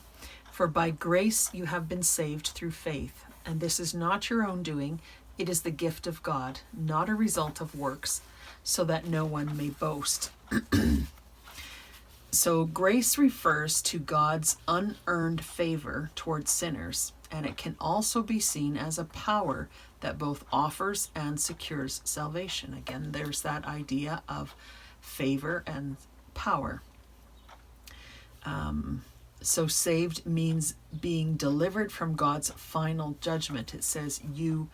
for by grace you have been saved through faith, and this is not your own doing, it is the gift of God, not a result of works, so that no one may boast. So grace refers to God's unearned favor towards sinners, and it can also be seen as a power that both offers and secures salvation. Again, there's that idea of favor and power. So saved means being delivered from God's final judgment. It says you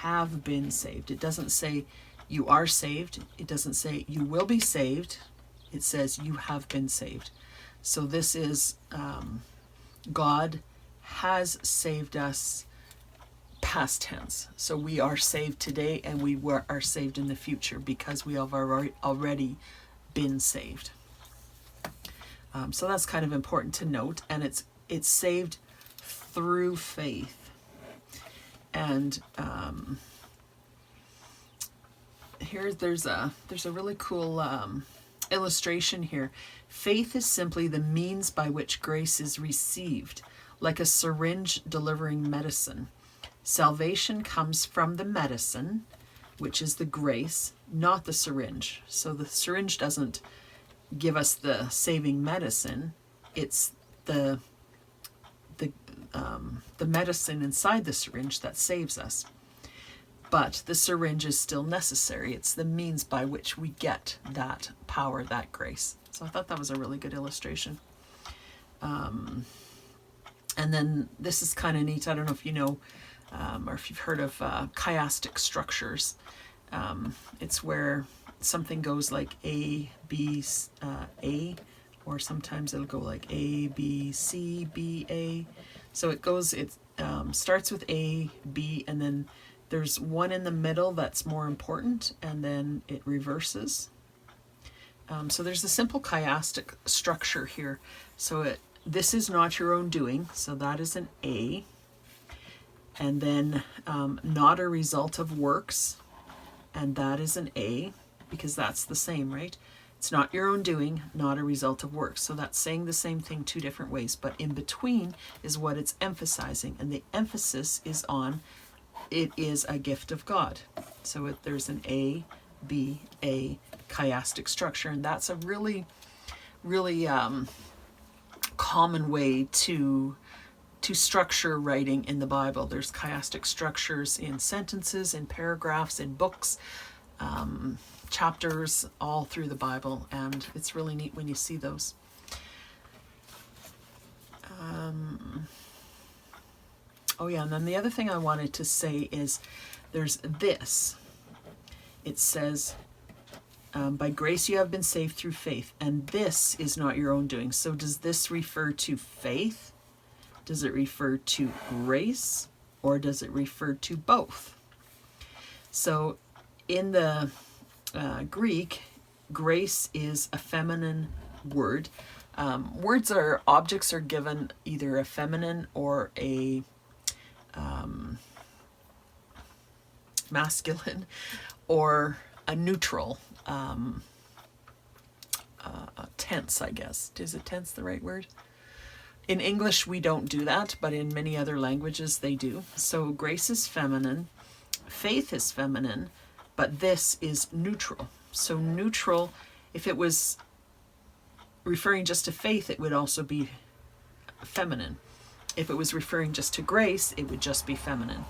have been saved. It doesn't say you are saved. It doesn't say you will be saved. It says you have been saved. So this is God has saved us past tense. So we are saved today, and we are saved in the future because we have already been saved. So that's kind of important to note, and it's saved through faith. And here there's a really cool illustration here. Faith is simply the means by which grace is received, like a syringe delivering medicine. Salvation comes from the medicine, which is the grace, not the syringe. So the syringe doesn't give us the saving medicine. It's the medicine inside the syringe that saves us. But the syringe is still necessary. It's the means by which we get that power, that grace. So I thought that was a really good illustration. And then this is kind of neat. I don't know if you know, or if you've heard of chiastic structures. It's where something goes like A, B, A, or sometimes it'll go like A, B, C, B, A. So it starts with A, B, and then there's one in the middle that's more important, and then it reverses. So there's a simple chiastic structure here. So this is not your own doing, so that is an A. And then not a result of works, and that is an A, because that's the same, right? It's not your own doing, not a result of works. So that's saying the same thing two different ways, but in between is what it's emphasizing, and the emphasis is on it is a gift of God. So there's an A, B, A chiastic structure, and that's a really, really common way to structure writing in the Bible. There's chiastic structures in sentences, in paragraphs, in books, chapters, all through the Bible, and it's really neat when you see those. Oh yeah, and then the other thing I wanted to say is there's this. It says, by grace you have been saved through faith, and this is not your own doing. So does this refer to faith? Does it refer to grace? Or does it refer to both? So in the Greek, grace is a feminine word. Objects are given either a feminine or a masculine or a neutral tense, I guess. Is a tense the right word? In English, we don't do that, but in many other languages, they do. So grace is feminine, faith is feminine, but this is neutral. So neutral, if it was referring just to faith, it would also be feminine. If it was referring just to grace, it would just be feminine.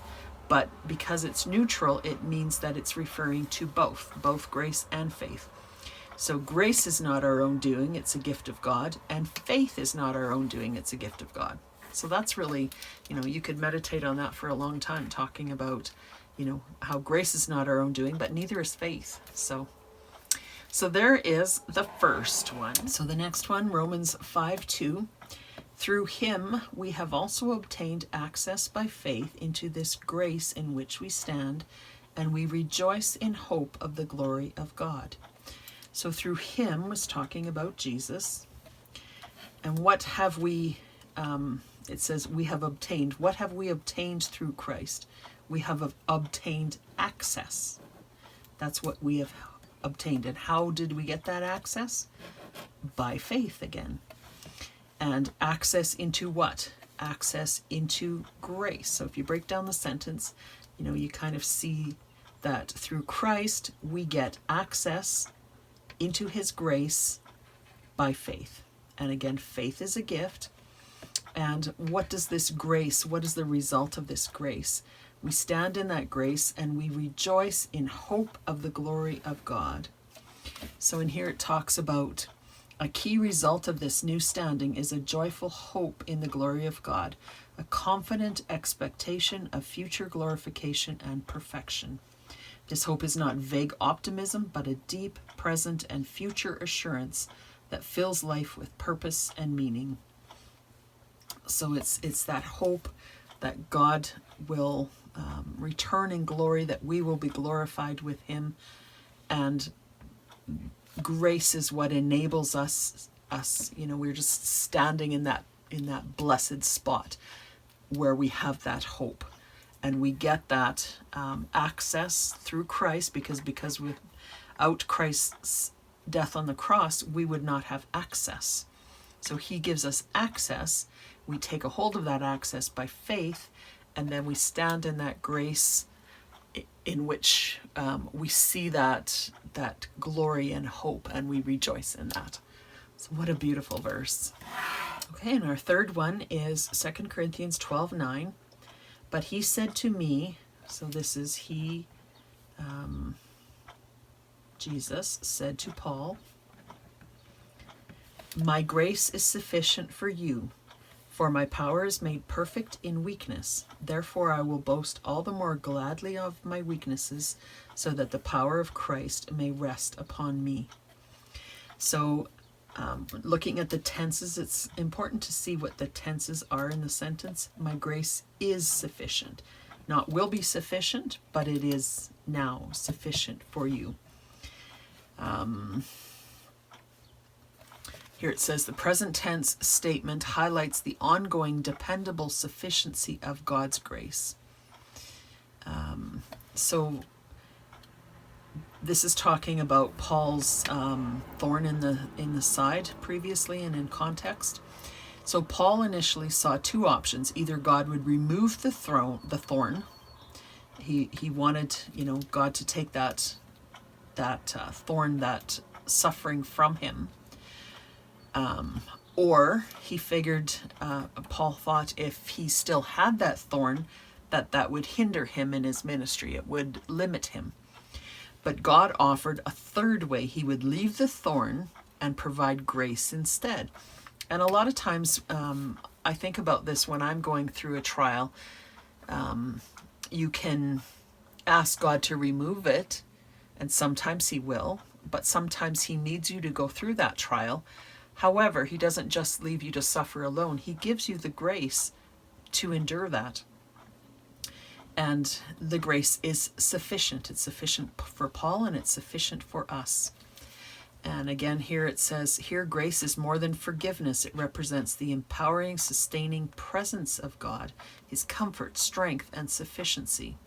But because it's neutral, it means that it's referring to both grace and faith. So grace is not our own doing, it's a gift of God, and faith is not our own doing, it's a gift of God. So that's really, you could meditate on that for a long time, talking about, how grace is not our own doing, but neither is faith. So there is the first one. So the next one, Romans 5:2. Through him we have also obtained access by faith into this grace in which we stand, and we rejoice in hope of the glory of God. So through him was talking about Jesus. And what have we, it says we have obtained. What have we obtained through Christ? We have obtained access. That's what we have obtained. And how did we get that access? By faith again. And access into what? Access into grace. So if you break down the sentence, you kind of see that through Christ we get access into his grace by faith. And again, faith is a gift. And what does this grace, what is the result of this grace? We stand in that grace and we rejoice in hope of the glory of God. So in here it talks about a key result of this new standing is a joyful hope in the glory of God, a confident expectation of future glorification and perfection. This hope is not vague optimism, but a deep, present, and future assurance that fills life with purpose and meaning. So it's that hope that God will return in glory, that we will be glorified with him, and grace is what enables us, we're just standing in that blessed spot where we have that hope. And we get that access through Christ, because without Christ's death on the cross, we would not have access. So he gives us access. We take a hold of that access by faith, and then we stand in that grace in which we see that glory and hope, and we rejoice in that. So what a beautiful verse. Okay, and our third one is 2 Corinthians 12:9. But he said to me, so this is he, Jesus said to Paul, my grace is sufficient for you, for my power is made perfect in weakness. Therefore I will boast all the more gladly of my weaknesses, so that the power of Christ may rest upon me. So looking at the tenses, it's important to see what the tenses are in the sentence. My grace is sufficient. Not will be sufficient, but it is now sufficient for you. Here it says the present tense statement highlights the ongoing dependable sufficiency of God's grace. So this is talking about Paul's thorn in the side previously and in context. So Paul initially saw two options. Either God would remove the thorn. He wanted, God to take that thorn, that suffering from him. Or he figured, Paul thought, if he still had that thorn, that would hinder him in his ministry. It would limit him. But God offered a third way. He would leave the thorn and provide grace instead. And a lot of times I think about this when I'm going through a trial. You can ask God to remove it, and sometimes he will, but sometimes he needs you to go through that trial. However, he doesn't just leave you to suffer alone. He gives you the grace to endure that. And the grace is sufficient. It's sufficient for Paul, and it's sufficient for us. And again, here it says, here grace is more than forgiveness. It represents the empowering, sustaining presence of God, his comfort, strength, and sufficiency.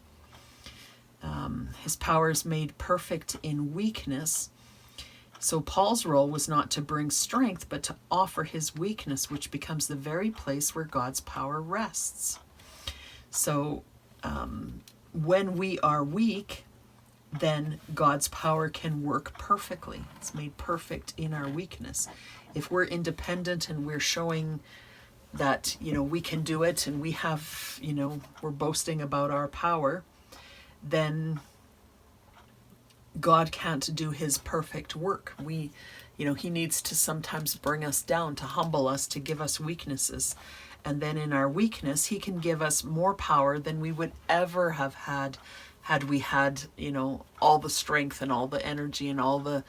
His power is made perfect in weakness. So Paul's role was not to bring strength, but to offer his weakness, which becomes the very place where God's power rests. So when we are weak, then God's power can work perfectly. It's made perfect in our weakness. If we're independent and we're showing that, we can do it, and we have, we're boasting about our power, then God can't do his perfect work. He needs to sometimes bring us down, to humble us, to give us weaknesses. And then in our weakness, he can give us more power than we would ever have had we had, all the strength and all the energy and all the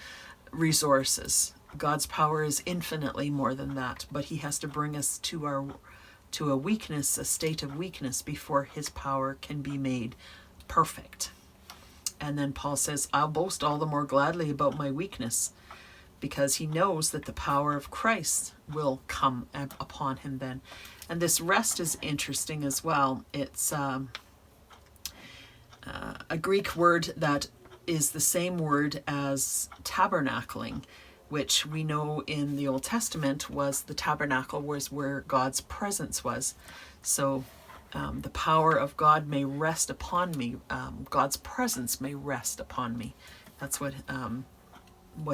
resources. God's power is infinitely more than that, but he has to bring us to a weakness, a state of weakness, before his power can be made perfect. And then Paul says, I'll boast all the more gladly about my weakness, because he knows that the power of Christ will come upon him then. And this rest is interesting as well. It's a Greek word that is the same word as tabernacling, which we know in the Old Testament was the tabernacle, was where God's presence was. So the power of God may rest upon me. God's presence may rest upon me. That's what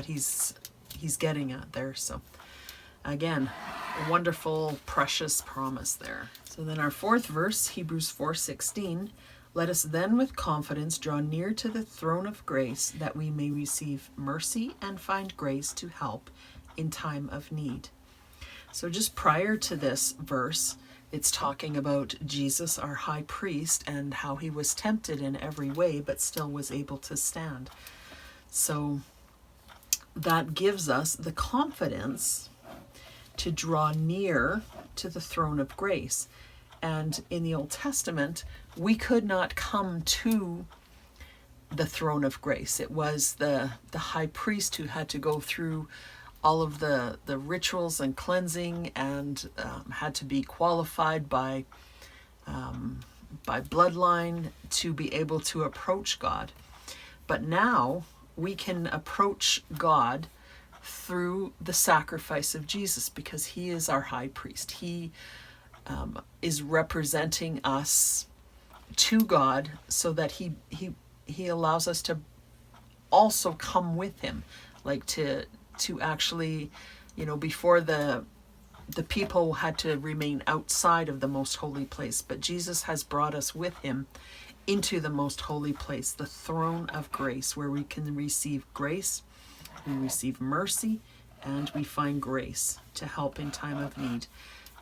he's getting at there. So again, a wonderful, precious promise there. So then our fourth verse, Hebrews 4:16, let us then with confidence draw near to the throne of grace, that we may receive mercy and find grace to help in time of need. So just prior to this verse, it's talking about Jesus, our high priest, and how he was tempted in every way, but still was able to stand. So that gives us the confidence to draw near to the throne of grace. And in the Old Testament, we could not come to the throne of grace. It was the high priest who had to go through all of the rituals and cleansing, and had to be qualified by bloodline to be able to approach God. But now we can approach God through the sacrifice of Jesus, because he is our high priest. He is representing us to God, so that he allows us to also come with him, like to actually, before the people had to remain outside of the most holy place, but Jesus has brought us with him into the most holy place, the throne of grace, where we can receive grace, we receive mercy, and we find grace to help in time of need.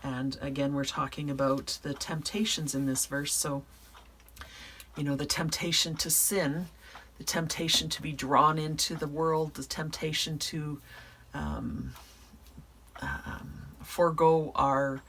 And again, we're talking about the temptations in this verse. So, the temptation to sin, the temptation to be drawn into the world, the temptation to forego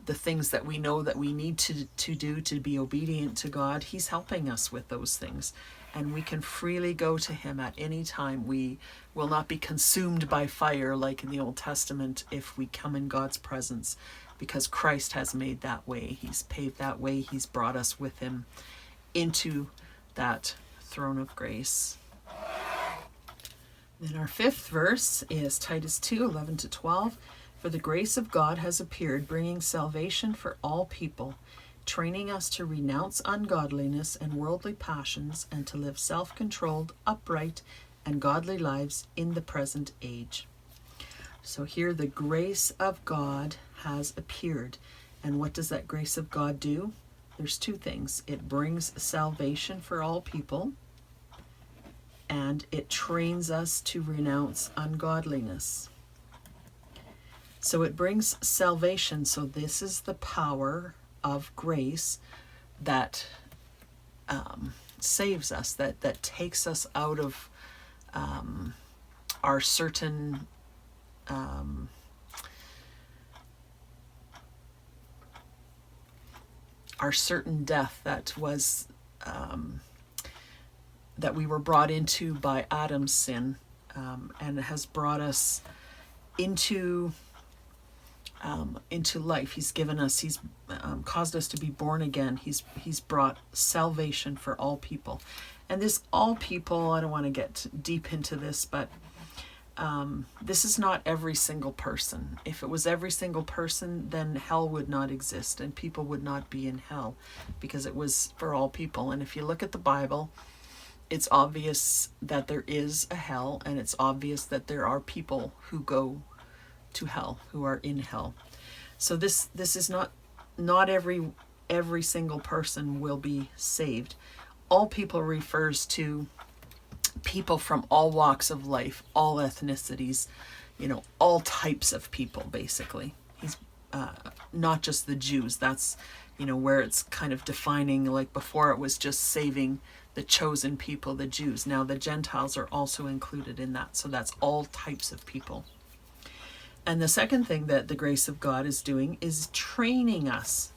the things that we know that we need to do to be obedient to God. He's helping us with those things. And we can freely go to him at any time. We will not be consumed by fire like in the Old Testament if we come in God's presence, because Christ has made that way. He's paved that way. He's brought us with him into that throne of grace. Then our fifth verse is Titus 2:11-12. For the grace of God has appeared, bringing salvation for all people, training us to renounce ungodliness and worldly passions, and to live self-controlled, upright, and godly lives in the present age. So here the grace of God has appeared. And what does that grace of God do? There's two things. It brings salvation for all people, and it trains us to renounce ungodliness. So it brings salvation. So this is the power of grace that saves us, that takes us out of our certain death that was that we were brought into by Adam's sin, and has brought us into life. He's given us, he's caused us to be born again. He's brought salvation for all people. And this all people, I don't want to get deep into this, but this is not every single person. If it was every single person, then hell would not exist and people would not be in hell, because it was for all people. And if you look at the Bible, it's obvious that there is a hell, and it's obvious that there are people who go to hell, who are in hell. So this is not every single person will be saved. All people refers to people from all walks of life, all ethnicities, all types of people, basically. He's not just the Jews. That's where it's kind of defining, like before it was just saving the chosen people, the Jews. Now the Gentiles are also included in that. So that's all types of people. And the second thing that the grace of God is doing is training us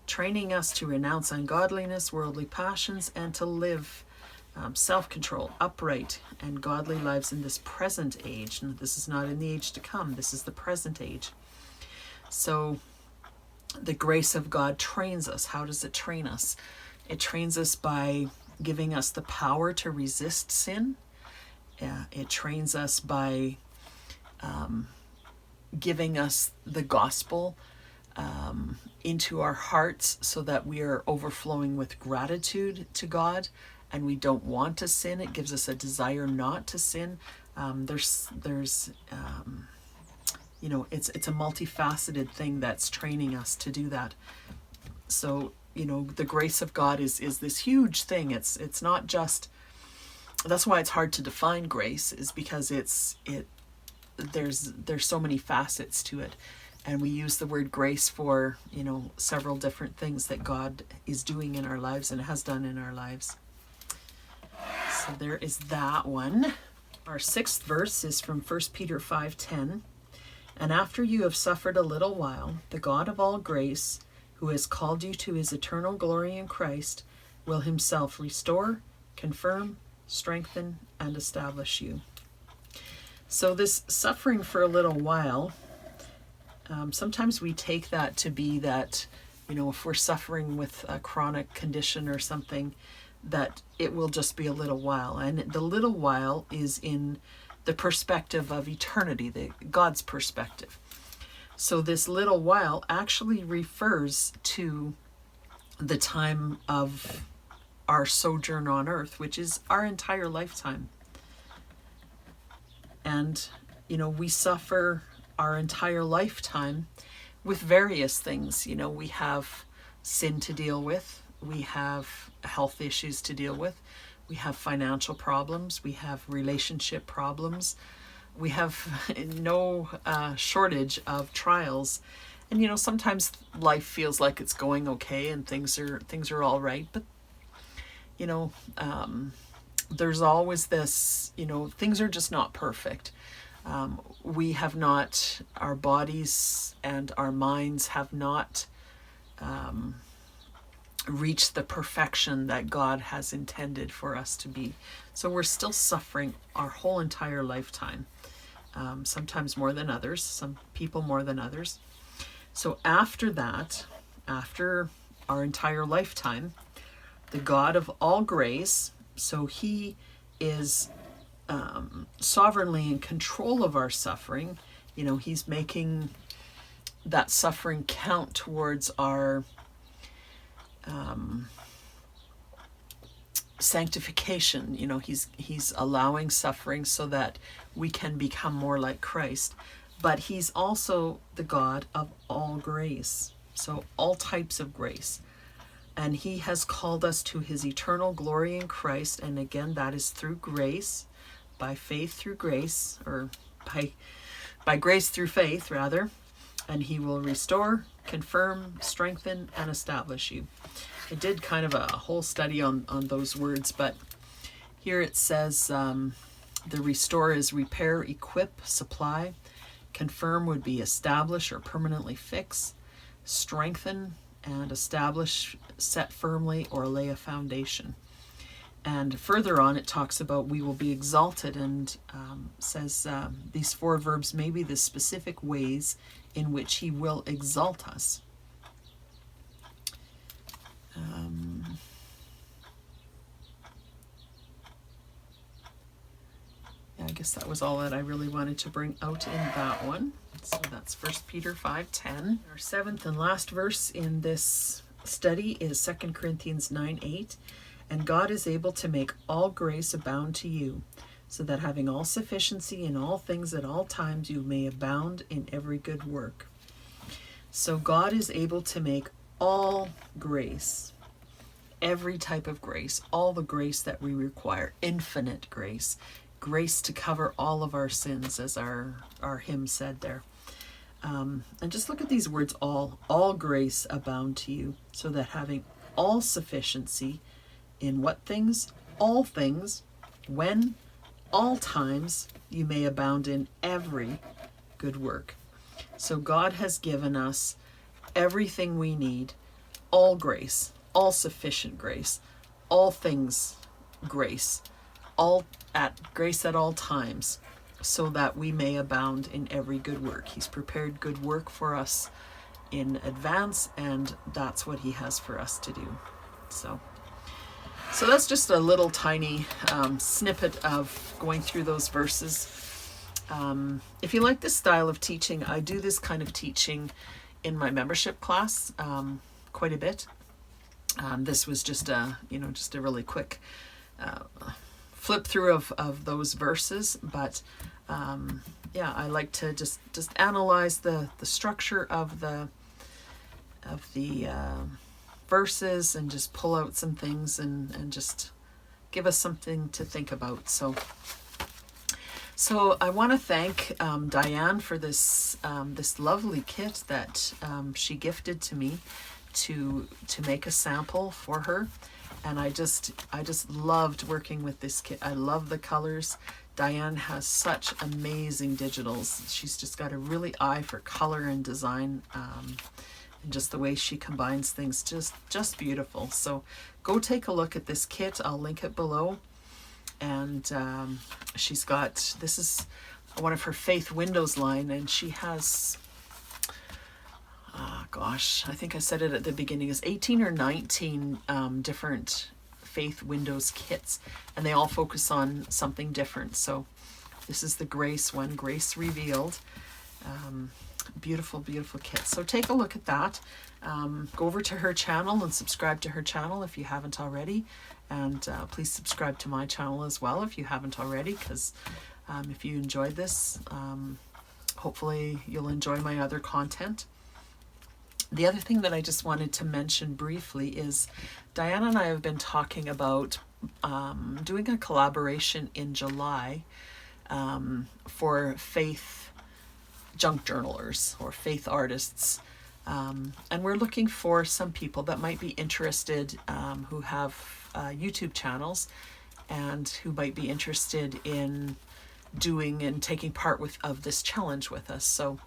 to renounce ungodliness, worldly passions, and to live self-control, upright, and godly lives in this present age. And this is not in the age to come. This is the present age. So the grace of God trains us. How does it train us? It trains us by giving us the power to resist sin. It trains us by giving us the gospel into our hearts, so that we are overflowing with gratitude to God and we don't want to sin. It gives us a desire not to sin. It's a multifaceted thing that's training us to do that. So, the grace of God is this huge thing. It's not just, that's why it's hard to define grace, is because there's so many facets to it. And we use the word grace for, several different things that God is doing in our lives and has done in our lives. So there is that one. Our sixth verse is from 1 Peter 5:10. And after you have suffered a little while, the God of all grace, who has called you to his eternal glory in Christ, will himself restore, confirm, strengthen, and establish you. So this suffering for a little while, sometimes we take that to be that, if we're suffering with a chronic condition or something, that it will just be a little while. And the little while is in the perspective of eternity, God's perspective. So this little while actually refers to the time of our sojourn on earth, which is our entire lifetime. And, we suffer our entire lifetime with various things. We have sin to deal with, we have health issues to deal with, we have financial problems, we have relationship problems, we have no shortage of trials. And sometimes life feels like it's going okay and things are all right, but there's always this, things are just not perfect. We have not, our bodies and our minds have not reached the perfection that God has intended for us to be. So we're still suffering our whole entire lifetime, sometimes more than others, some people more than others. So after that, after our entire lifetime, the God of all grace, so he is sovereignly in control of our suffering. He's making that suffering count towards our sanctification. He's allowing suffering so that we can become more like Christ. But he's also the God of all grace, so all types of grace. And he has called us to his eternal glory in Christ. And again, that is through grace, by faith through grace, or by grace through faith, rather. And he will restore, confirm, strengthen, and establish you. I did kind of a whole study on those words, but here it says the restore is repair, equip, supply. Confirm would be establish or permanently fix. Strengthen and establish, set firmly, or lay a foundation. And further on, it talks about we will be exalted, and says these four verbs may be the specific ways in which he will exalt us. I guess that was all that I really wanted to bring out in that one. So that's 1 Peter 5:10. Our seventh and last verse in this study is 2 Corinthians 9:8. And God is able to make all grace abound to you, so that having all sufficiency in all things at all times, you may abound in every good work. So God is able to make all grace, every type of grace, all the grace that we require, infinite grace, grace to cover all of our sins, as our hymn said there. And just look at these words, all grace abound to you, so that having all sufficiency in what things? All things, when, all times, you may abound in every good work. So God has given us everything we need, all grace, all sufficient grace, all things grace, grace at all times, so that we may abound in every good work. He's prepared good work for us in advance, and that's what he has for us to do. So that's just a little tiny snippet of going through those verses. If you like this style of teaching, I do this kind of teaching in my membership class quite a bit. This was just a really quick flip through of those verses, but I like to just analyze the structure of the verses and just pull out some things and just give us something to think about. So I want to thank Diane for this lovely kit that she gifted to me to make a sample for her. And I just loved working with this kit. I love the colors. Diane has such amazing digitals. She's just got a really eye for color and design, and just the way she combines things, just beautiful. So go take a look at this kit. I'll link it below. And she's got, this is one of her Faith Windows line, and she has, I think I said it at the beginning, is 18 or 19 different Faith Windows kits, and they all focus on something different. So this is the Grace one, Grace Revealed. Beautiful, beautiful kit. So take a look at that. Go over to her channel and subscribe to her channel if you haven't already. And please subscribe to my channel as well if you haven't already, because if you enjoyed this, hopefully you'll enjoy my other content. The other thing that I just wanted to mention briefly is Diana and I have been talking about doing a collaboration in July for faith junk journalers or faith artists. And we're looking for some people that might be interested, who have YouTube channels and who might be interested in doing and taking part of this challenge with us. So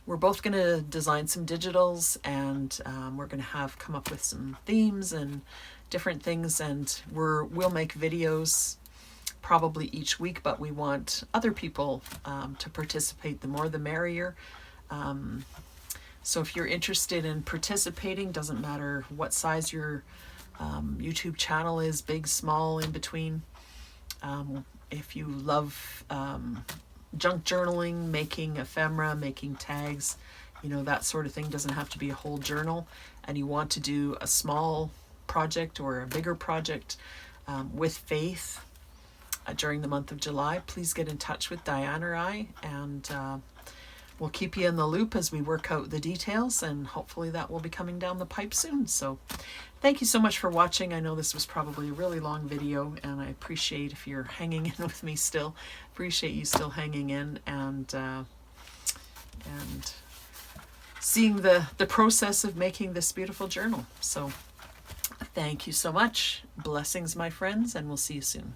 we're both going to design some digitals, and we're going to come up with some themes and different things, and we'll make videos probably each week, but we want other people to participate. The more the merrier. So if you're interested in participating, doesn't matter what size your YouTube channel is, big, small, in between. If you love junk journaling, making ephemera, making tags, that sort of thing, doesn't have to be a whole journal, and you want to do a small project or a bigger project with faith during the month of July, please get in touch with Diane or I, and we'll keep you in the loop as we work out the details, and hopefully that will be coming down the pipe soon. So thank you so much for watching. I know this was probably a really long video, and I appreciate if you're hanging in with me still. Appreciate you still hanging in and seeing the process of making this beautiful journal. So thank you so much. Blessings, my friends, and we'll see you soon.